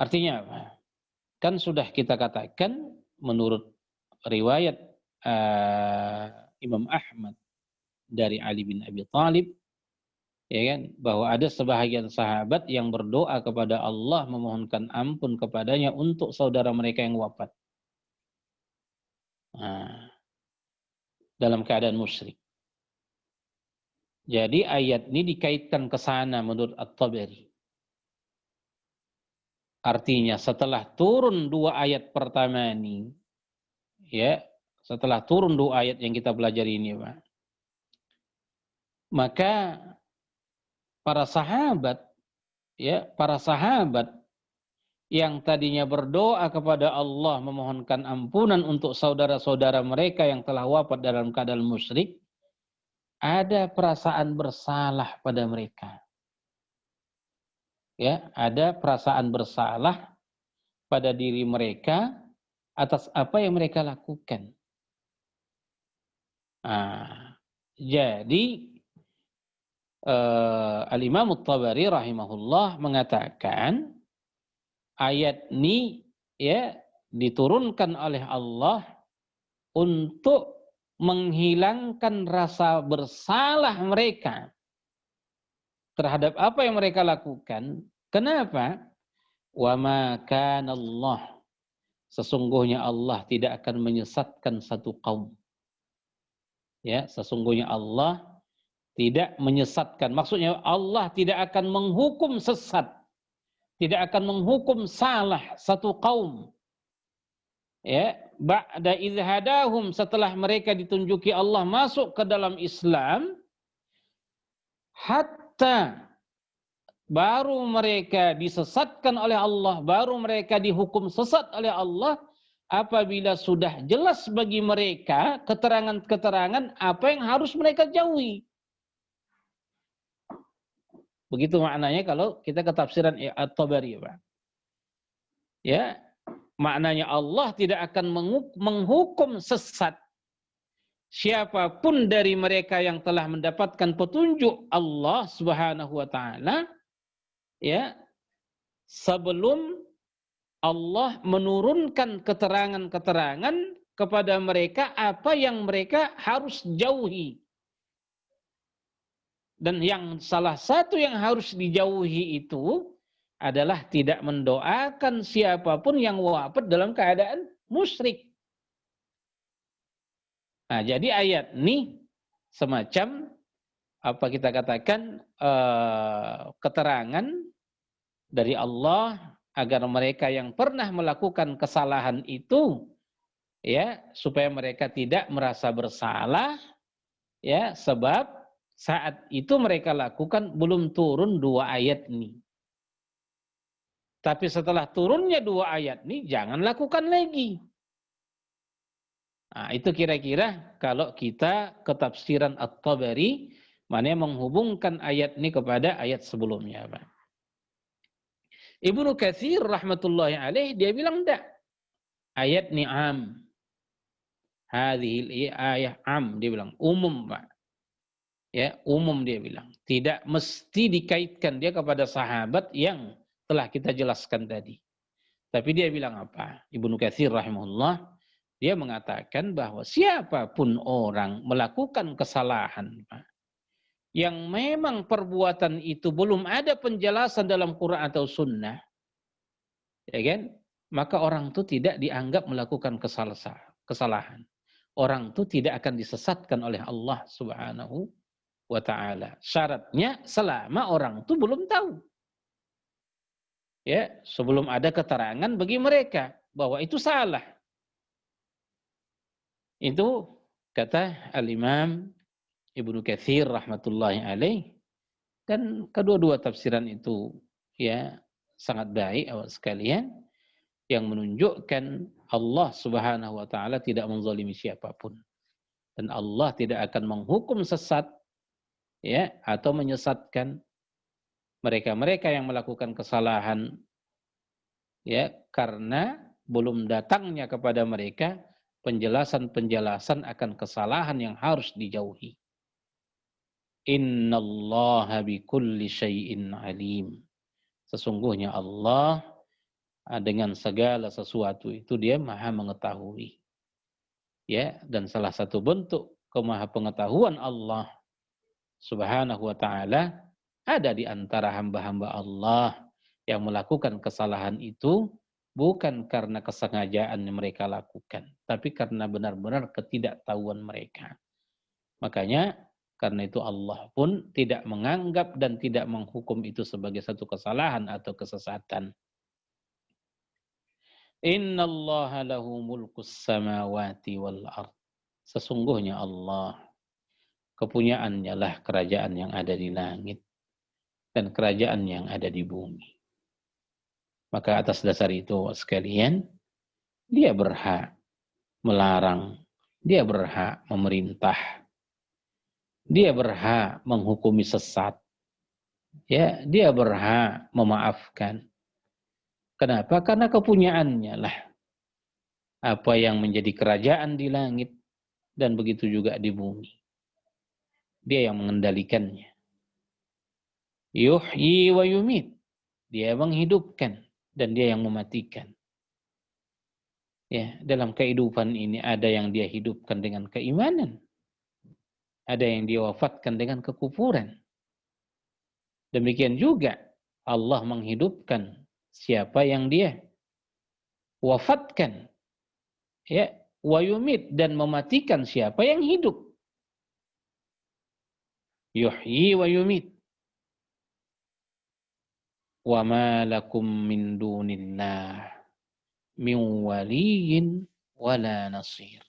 Artinya apa? Kan sudah kita katakan menurut riwayat Imam Ahmad dari Ali bin Abi Thalib, ya kan, bahwa ada sebahagian sahabat yang berdoa kepada Allah memohonkan ampun kepadanya untuk saudara mereka yang wafat. Nah, dalam keadaan musyrik. Jadi ayat ini dikaitkan ke sana menurut At-Tabari. Artinya setelah turun dua ayat pertama ini, ya, setelah turun dua ayat yang kita pelajari ini, Pak, maka para sahabat, ya, para sahabat yang tadinya berdoa kepada Allah memohonkan ampunan untuk saudara-saudara mereka yang telah wafat dalam keadaan musyrik, ada perasaan bersalah pada mereka. Ya, ada perasaan bersalah pada diri mereka atas apa yang mereka lakukan. Jadi Al-Imam At-Tabari rahimahullah mengatakan ayat ini, ya, diturunkan oleh Allah untuk menghilangkan rasa bersalah mereka terhadap apa yang mereka lakukan. Kenapa? Wa ma kana Allah, sesungguhnya Allah tidak akan menyesatkan satu kaum. Ya, sesungguhnya Allah tidak menyesatkan. Maksudnya Allah tidak akan menghukum sesat, tidak akan menghukum salah satu kaum. Ya, ba'da idh hadahum, setelah mereka ditunjuki Allah masuk ke dalam Islam, hatta, baru mereka disesatkan oleh Allah, baru mereka dihukum sesat oleh Allah apabila sudah jelas bagi mereka keterangan-keterangan apa yang harus mereka jauhi. Begitu maknanya kalau kita ke tafsiran At-Tabari, Pak. Ya, maknanya Allah tidak akan menghukum sesat siapapun dari mereka yang telah mendapatkan petunjuk Allah Subhanahu wa taala, ya, sebelum Allah menurunkan keterangan-keterangan kepada mereka apa yang mereka harus jauhi. Dan yang salah satu yang harus dijauhi itu adalah tidak mendoakan siapapun yang wafat dalam keadaan musyrik. Nah, jadi ayat ini semacam apa kita katakan keterangan dari Allah agar mereka yang pernah melakukan kesalahan itu, ya, supaya mereka tidak merasa bersalah, ya, sebab saat itu mereka lakukan belum turun dua ayat ini. Tapi setelah turunnya dua ayat ini jangan lakukan lagi. Nah, itu kira-kira kalau kita ke tafsiran At-Tabari, mana yang menghubungkan ayat ini kepada ayat sebelumnya, Pak. Ibnu Katsir rahmatullahi alaih dia bilang enggak. Ayat ini am. Hadhil ayah am, dia bilang umum, Pak. Ya, umum dia bilang. Tidak mesti dikaitkan dia kepada sahabat yang telah kita jelaskan tadi. Tapi dia bilang apa? Ibnu Katsir rahimahullah, dia mengatakan bahwa siapapun orang melakukan kesalahan, Pak, yang memang perbuatan itu belum ada penjelasan dalam Quran atau Sunnah, ya kan? Maka orang itu tidak dianggap melakukan kesalahan. Orang itu tidak akan disesatkan oleh Allah Subhanahu wa ta'ala. Syaratnya selama orang itu belum tahu. Ya, sebelum ada keterangan bagi mereka bahwa itu salah. Itu kata Al-Imam Ibnu Katsir rahmatullahi alaih, dan kedua-dua tafsiran itu ya sangat baik awak sekalian, yang menunjukkan Allah Subhanahu wa taala tidak menzalimi siapapun, dan Allah tidak akan menghukum sesat ya atau menyesatkan mereka-mereka yang melakukan kesalahan ya karena belum datangnya kepada mereka penjelasan-penjelasan akan kesalahan yang harus dijauhi. Innallaha bikulli syai'in alim. Sesungguhnya Allah dengan segala sesuatu itu dia maha mengetahui. Ya, dan salah satu bentuk kemaha-pengetahuan Allah Subhanahu wa taala ada di antara hamba-hamba Allah yang melakukan kesalahan itu bukan karena kesengajaan yang mereka lakukan, tapi karena benar-benar ketidaktahuan mereka. Makanya karena itu Allah pun tidak menganggap dan tidak menghukum itu sebagai satu kesalahan atau kesesatan. Innallaha lahu mulkus samawati wal ard. Sesungguhnya Allah, kepunyaannya lah kerajaan yang ada di langit dan kerajaan yang ada di bumi. Maka atas dasar itu sekalian, dia berhak melarang, dia berhak memerintah, dia berhak menghukumi sesat, ya, dia berhak memaafkan. Kenapa? Karena kepunyaannya lah apa yang menjadi kerajaan di langit dan begitu juga di bumi. Dia yang mengendalikannya. Yuhyi wa yumit. Dia menghidupkan dan dia yang mematikan. Ya, dalam kehidupan ini ada yang dia hidupkan dengan keimanan. Ada yang dia wafatkan dengan kekufuran. Demikian juga Allah menghidupkan siapa yang dia wafatkan. Ya, wa yumit, dan mematikan siapa yang hidup. Yuhyi wa yumit. Wa ma lakum min dunillah min waliyin wala nasir.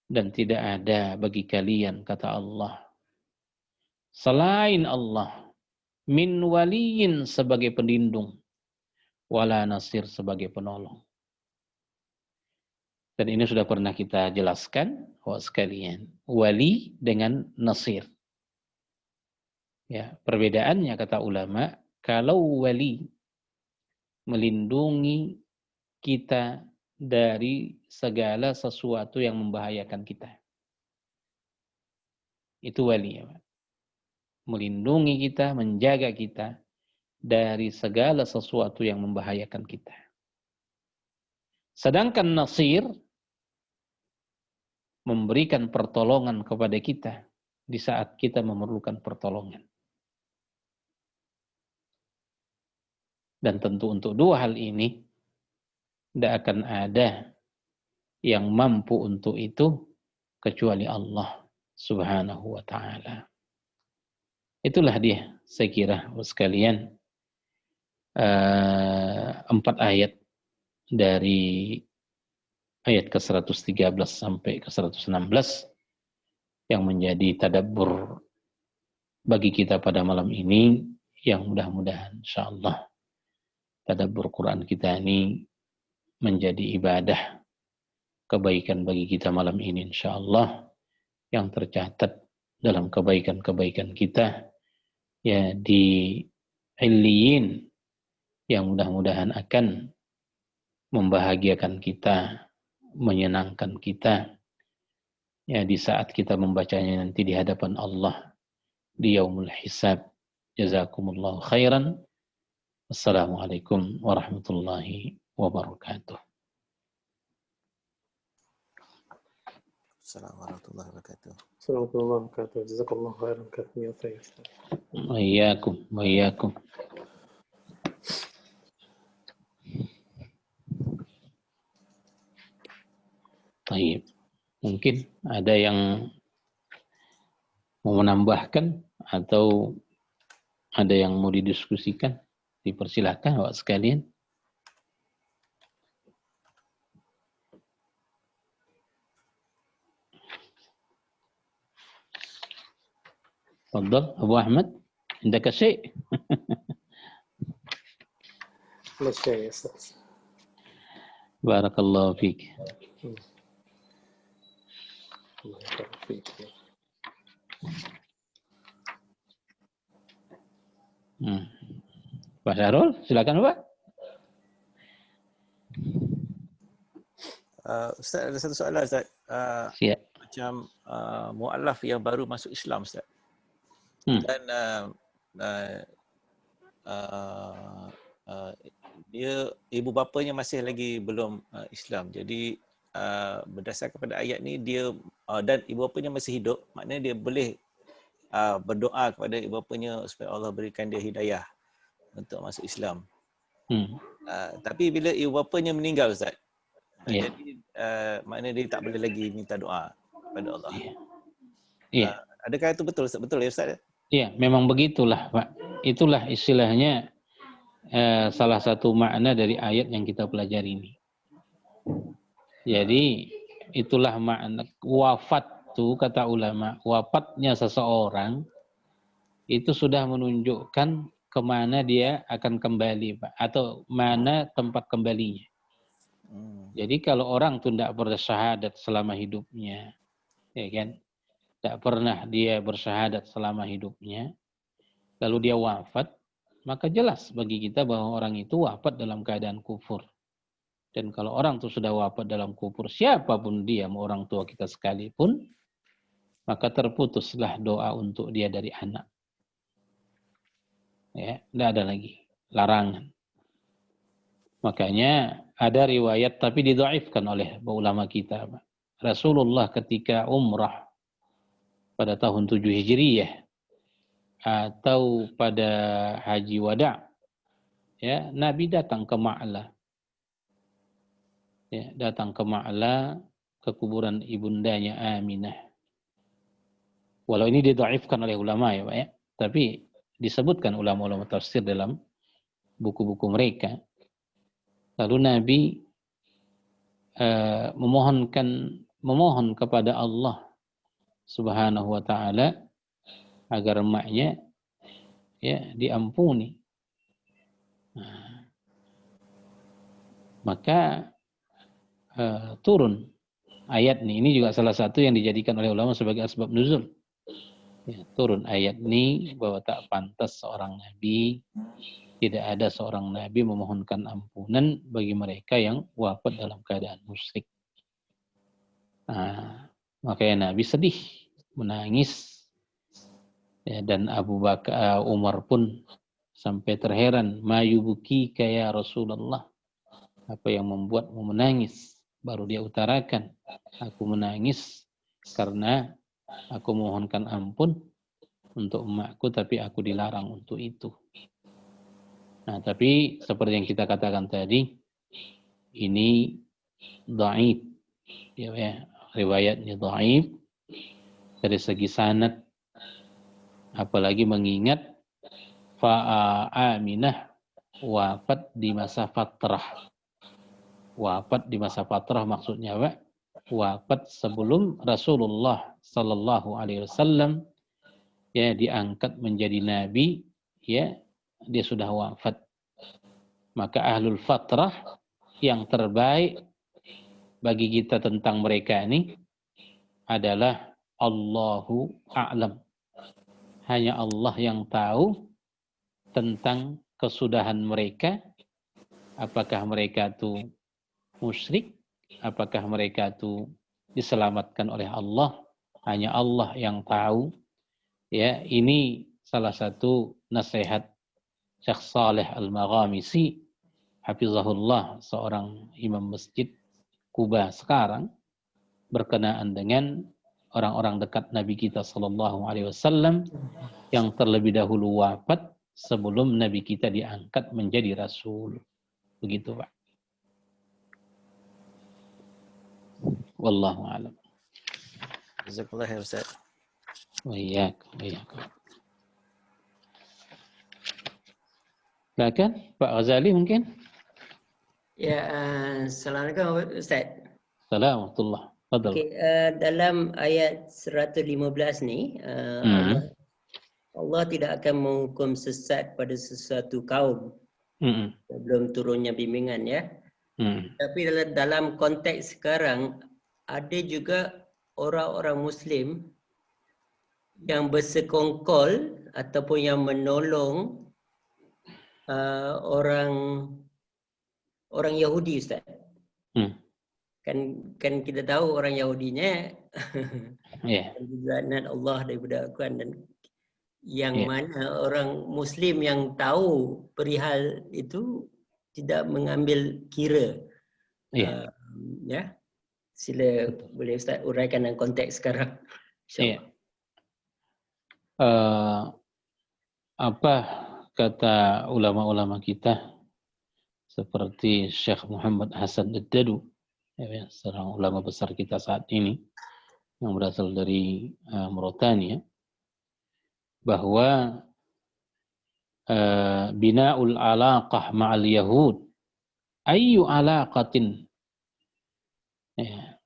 Dan tidak ada bagi kalian, kata Allah, selain Allah, min waliyin sebagai pelindung, wala nasir sebagai penolong. Dan ini sudah pernah kita jelaskan, sekalian, wali dengan nasir. Ya, perbedaannya kata ulama, kalau wali melindungi kita dari segala sesuatu yang membahayakan kita. Itu wali ya, Pak. Melindungi kita, menjaga kita dari segala sesuatu yang membahayakan kita. Sedangkan nasir memberikan pertolongan kepada kita di saat kita memerlukan pertolongan. Dan tentu untuk dua hal ini tidak akan ada yang mampu untuk itu kecuali Allah Subhanahu wa ta'ala. Itulah dia, saya kira sekalian, 4 ayat dari ayat ke-113 sampai ke-116 yang menjadi tadabbur bagi kita pada malam ini, yang mudah-mudahan insyaallah tadabbur Quran kita ini menjadi ibadah kebaikan bagi kita malam ini insyaallah, yang tercatat dalam kebaikan-kebaikan kita ya di illiyin, yang mudah-mudahan akan membahagiakan kita, menyenangkan kita ya di saat kita membacanya nanti di hadapan Allah di yaumul hisab. Jazakumullahu khairan. Assalamualaikum warahmatullahi wabarakatuh. Assalamualaikum warahmatullahi wabarakatuh. Assalamualaikum warahmatullahi wabarakatuh. Jazakallahu khairan katanya saya. Wa iyyakum. Baik. Mungkin ada yang mau menambahkan atau ada yang mau didiskusikan? Dipersilahkan Bapak sekalian. Tafadhal Abu Ahmad, عندك شيء؟ لا شيء يا أستاذ. بارك الله فيك. الله يبارك فيك. Pak Syahrul, silakan Pak. Ustaz, ada satu soalan Ustaz. Siap. Macam mu'alaf yang baru masuk Islam Ustaz. Dan dia ibu bapanya masih lagi belum Islam. Jadi berdasarkan pada ayat ni dia dan ibu bapanya masih hidup, maknanya dia boleh berdoa kepada ibu bapanya supaya Allah berikan dia hidayah untuk masuk Islam. Tapi bila ibu bapanya meninggal Ustaz, jadi maknanya dia tak boleh lagi minta doa kepada Allah. Adakah itu betul Ustaz? Betul ya Ustaz? Iya, memang begitulah Pak. Itulah istilahnya salah satu makna dari ayat yang kita pelajari ini. Jadi itulah makna wafat itu, kata ulama, wafatnya seseorang itu sudah menunjukkan kemana dia akan kembali Pak, atau mana tempat kembalinya. Jadi kalau orang itu tidak bersyahadat selama hidupnya, ya kan, tidak pernah dia bersyahadat selama hidupnya, lalu dia wafat, maka jelas bagi kita bahwa orang itu wafat dalam keadaan kufur. Dan kalau orang itu sudah wafat dalam kufur, siapapun dia, mau orang tua kita sekalipun, maka terputuslah doa untuk dia dari anak. Ya, tidak ada lagi larangan. Makanya ada riwayat tapi didhaifkan oleh ulama kita. Rasulullah ketika umrah pada tahun 7 Hijriyah atau pada haji wada, ya, Nabi datang ke Ma'la. Ya, datang ke Ma'la, ke kuburan ibundanya Aminah. Walau ini didhaifkan oleh ulama ya Pak ya, tapi disebutkan ulama-ulama tafsir dalam buku-buku mereka. Lalu Nabi memohon kepada Allah Subhanahu wa taala agar emaknya ya diampuni. Maka turun ayat ini juga salah satu yang dijadikan oleh ulama sebagai asbab nuzul. Ya, turun ayat ini bahwa tak pantas seorang nabi, tidak ada seorang nabi memohonkan ampunan bagi mereka yang wafat dalam keadaan musyrik. Makanya Nabi sedih, menangis, ya, dan Abu Bakar, Umar pun sampai terheran, mayubuki kaya Rasulullah, apa yang membuatmu menangis? Baru dia utarakan, aku menangis karena aku mohonkan ampun untuk emakku, tapi aku dilarang untuk itu. Nah, tapi seperti yang kita katakan tadi, ini dhaif, ya, riwayatnya dhaif dari segi sanad, apalagi mengingat Aminah wafat di masa fatrah. Wafat di masa fatrah maksudnya Pak, wafat sebelum Rasulullah sallallahu alaihi wasallam ya diangkat menjadi nabi, ya, dia sudah wafat. Maka ahlul fatrah yang terbaik bagi kita tentang mereka ini adalah Allahu a'lam. Hanya Allah yang tahu tentang kesudahan mereka, apakah mereka itu musyrik, apakah mereka itu diselamatkan oleh Allah, hanya Allah yang tahu. Ya, ini salah satu nasihat Syekh Saleh Al-Maghamisi hafizahullah, seorang imam masjid Kuba sekarang, berkenaan dengan orang-orang dekat Nabi kita sallallahu alaihi wasallam yang terlebih dahulu wafat sebelum Nabi kita diangkat menjadi rasul. Begitu, Pak. Wallahu a'lam. Jazakallah khair Ustaz. Wa iyyakum. Silakan Pak Ghazali mungkin. Ya, Assalamualaikum Ustaz. Assalamualaikum. Fadal. Okey, dalam ayat 115 ni, Hmm. Allah tidak akan menghukum sesat pada sesuatu kaum Hmm. sebelum turunnya bimbingan ya. Hmm. Tapi dalam konteks sekarang ada juga orang-orang Muslim yang bersekongkol ataupun yang menolong orang Yahudi, Ustaz. Hmm. Kan kita tahu orang Yahudinya Ya. laknat Allah daripada Al-Quran, dan yang Ya. mana orang Muslim yang tahu perihal itu tidak mengambil kira. Ya. Ya, sila Betul. boleh Ustaz uraikan dalam konteks sekarang. Ya. InsyaAllah. Apa kata ulama-ulama kita seperti Syekh Muhammad Hasan Ad-Dadu, ya, seorang ulama besar kita saat ini yang berasal dari Mauritania, bahwa bina'ul alaqah ma'al yahud ayyu alaqatin ya,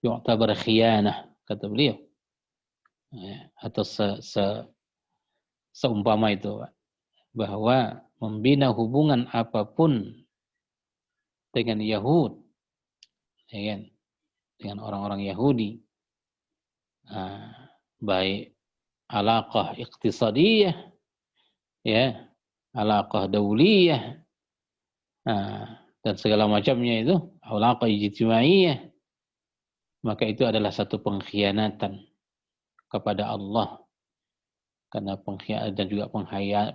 yu'tabar khiyanah, kata beliau, ya, atau seumpama itu, bahwa membina hubungan apapun dengan Yahud, ya kan, dengan orang-orang Yahudi, baik alaqah iqtisadiyah, ya, alaqah dauliyah, dan segala macamnya itu, alaqah ijtimaiyah, maka itu adalah satu pengkhianatan kepada Allah, karena pengkhianatan dan juga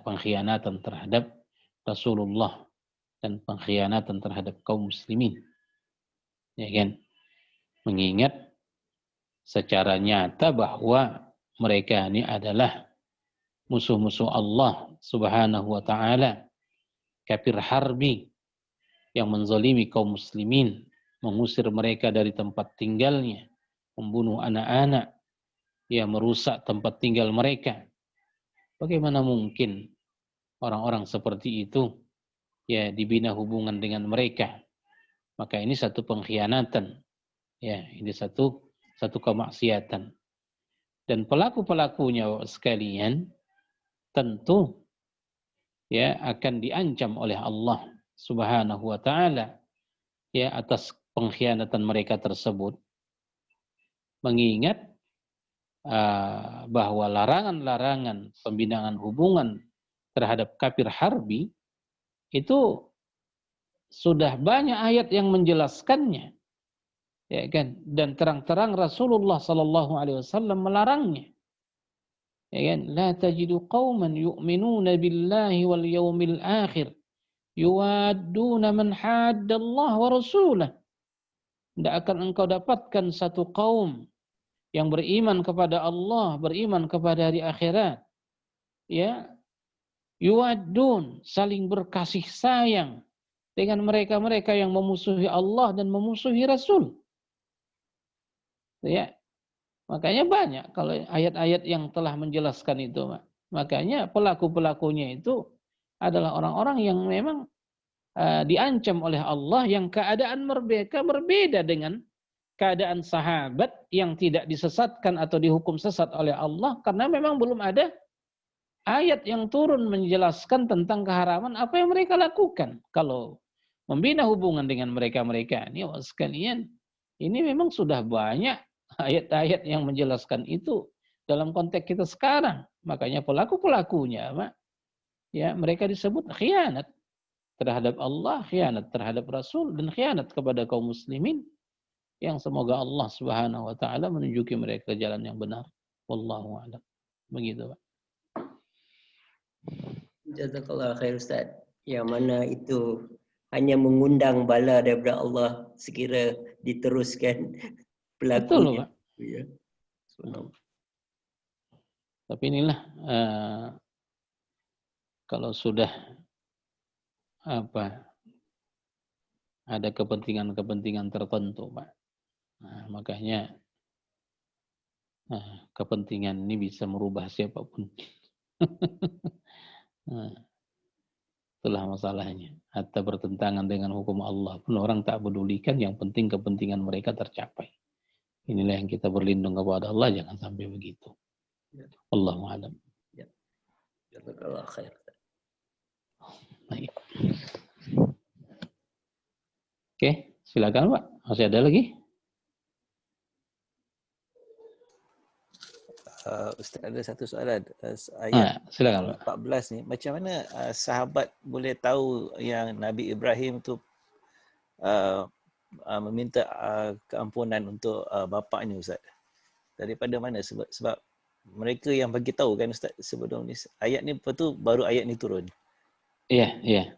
pengkhianatan terhadap Rasulullah dan pengkhianatan terhadap kaum muslimin, ya kan, mengingat secara nyata bahwa mereka ini adalah musuh-musuh Allah Subhanahu wa taala, kafir harbi yang menzalimi kaum muslimin, mengusir mereka dari tempat tinggalnya, membunuh anak-anak, ya, merusak tempat tinggal mereka. Bagaimana mungkin orang-orang seperti itu ya dibina hubungan dengan mereka? Maka ini satu pengkhianatan. Ya, ini satu kemaksiatan. Dan pelaku-pelakunya sekalian tentu ya akan diancam oleh Allah Subhanahu wa taala ya atas pengkhianatan mereka tersebut. Mengingat bahwa larangan-larangan pembinaan hubungan terhadap kafir harbi itu sudah banyak ayat yang menjelaskannya, ya kan, dan terang-terang Rasulullah sallallahu alaihi wasallam melarangnya, ya kan, la tajidu qauman yu'minuna billahi wal yaumil akhir yuwadduna man haddallaha wa rasulah. Tidak akan engkau dapatkan satu kaum yang beriman kepada Allah, beriman kepada hari akhirat, ya, yuwaddun, saling berkasih sayang dengan mereka-mereka yang memusuhi Allah dan memusuhi Rasul. Ya, makanya banyak kalau ayat-ayat yang telah menjelaskan itu. Makanya pelaku-pelakunya itu adalah orang-orang yang memang diancam oleh Allah, yang keadaan mereka berbeda dengan keadaan sahabat yang tidak disesatkan atau dihukum sesat oleh Allah, karena memang belum ada ayat yang turun menjelaskan tentang keharaman apa yang mereka lakukan. Kalau membina hubungan dengan mereka-mereka ini, sekalian, ini memang sudah banyak ayat-ayat yang menjelaskan itu dalam konteks kita sekarang. Makanya pelaku-pelakunya, ya, mereka disebut khianat terhadap Allah, khianat terhadap Rasul, dan khianat kepada kaum muslimin, yang semoga Allah Subhanahu wa taala menunjuki mereka ke jalan yang benar. Wallahu a'lam. Begitu, Pak. Jazakallah khair Ustaz. Yang mana itu hanya mengundang bala daripada Allah sekira diteruskan pelakunya. Betul, Pak. Ya. Tapi inilah kalau sudah ada kepentingan-kepentingan tertentu, Pak. Makanya kepentingan ini bisa merubah siapapun. Itulah masalahnya. Hatta bertentangan dengan hukum Allah pun orang tak pedulikan, yang penting kepentingan mereka tercapai. Inilah yang kita berlindung kepada Allah, jangan sampai begitu. Ya. Allahu a'lam. Ya. Jazakallah khair. Baik. Oke, silakan Pak. Masih ada lagi? Ustaz, ada satu soalan. Ayat Silakan Pak. 14 ni, macam mana sahabat boleh tahu yang Nabi Ibrahim tu meminta keampunan untuk bapaknya, Ustaz? Daripada mana? Sebab mereka yang bagi tahu kan, Ustaz, sebelum ni ayat ni, lepas tu baru ayat ni turun. Iya, iya.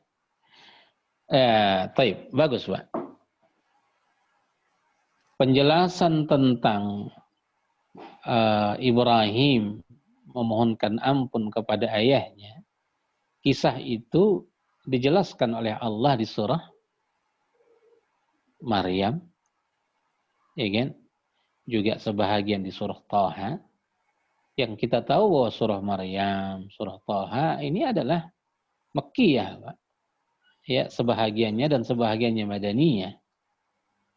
Taib, bagus Pak. Penjelasan tentang Ibrahim memohonkan ampun kepada ayahnya, kisah itu dijelaskan oleh Allah di surah Maryam, ya kan? Juga sebahagian di surah Thaha. Yang kita tahu bahwa surah Maryam, surah Thaha ini adalah Makkiyah, Pak. Ya, sebahagiannya dan sebahagiannya Madaniyah.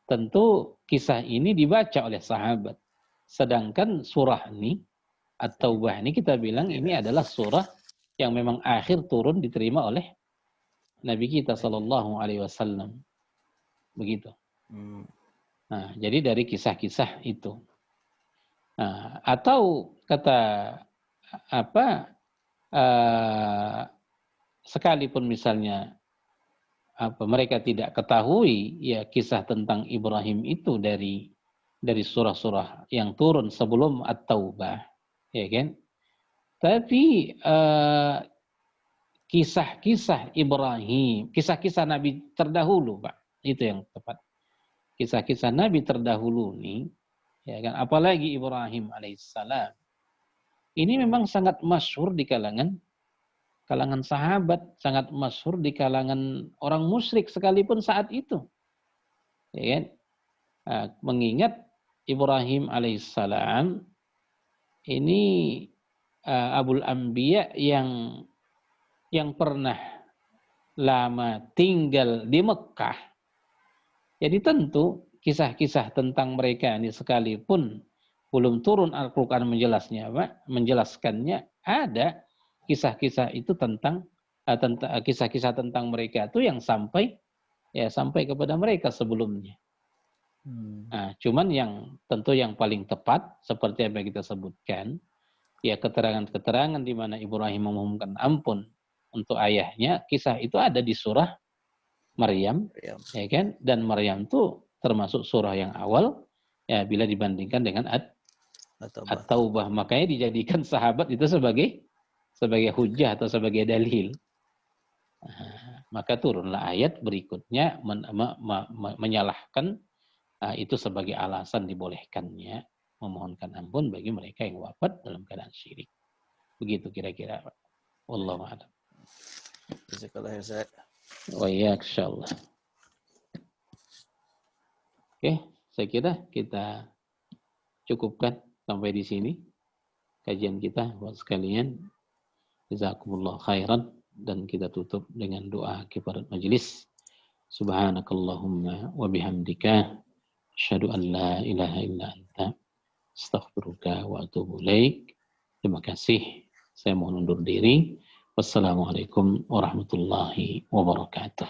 Tentu kisah ini dibaca oleh sahabat. Sedangkan surah ini, At-Taubah ini kita bilang ini adalah surah yang memang akhir turun diterima oleh Nabi kita Sallallahu Alaihi Wasallam. Begitu. Nah, jadi dari kisah-kisah itu. Nah, atau kata sekalipun misalnya mereka tidak ketahui ya kisah tentang Ibrahim itu dari surah-surah yang turun sebelum At-Taubah, ya kan? Tapi kisah-kisah Ibrahim, kisah-kisah Nabi terdahulu, Pak, itu yang tepat. Kisah-kisah Nabi terdahulu nih, ya kan? Apalagi Ibrahim alaihissalam, ini memang sangat masyhur di kalangan sahabat, sangat masyhur di kalangan orang musyrik sekalipun saat itu, ya kan? Mengingat Ibrahim alaihissalam ini Abul Anbiya yang pernah lama tinggal di Mekah. Jadi tentu kisah-kisah tentang mereka ini sekalipun belum turun Al-Quran menjelaskannya, ada kisah-kisah itu tentang kisah-kisah tentang mereka itu yang sampai kepada mereka sebelumnya. Nah, cuman yang tentu yang paling tepat seperti yang kita sebutkan, ya keterangan-keterangan di mana Ibrahim memohonkan ampun untuk ayahnya, kisah itu ada di surah Maryam, ya kan? Dan Maryam itu termasuk surah yang awal, ya bila dibandingkan dengan At-Taubah, makanya dijadikan sahabat itu sebagai hujah atau sebagai dalil. Maka turunlah ayat berikutnya menyalahkan itu sebagai alasan dibolehkannya memohonkan ampun bagi mereka yang wafat dalam keadaan syirik. Begitu kira-kira, Pak. Wallahu a'lam. Jazakallah Ustaz. Wa iyyak, insyaallah. Oke, saya kira kita cukupkan sampai di sini kajian kita buat sekalian. Jazakumullah khairan, dan kita tutup dengan doa kifarat majelis. Subhanakallahumma wa bihamdika asyhadu an la ilaha illa anta astaghfiruka wa atubu ilaik. Terima kasih. Saya mohon undur diri. Wassalamualaikum warahmatullahi wabarakatuh.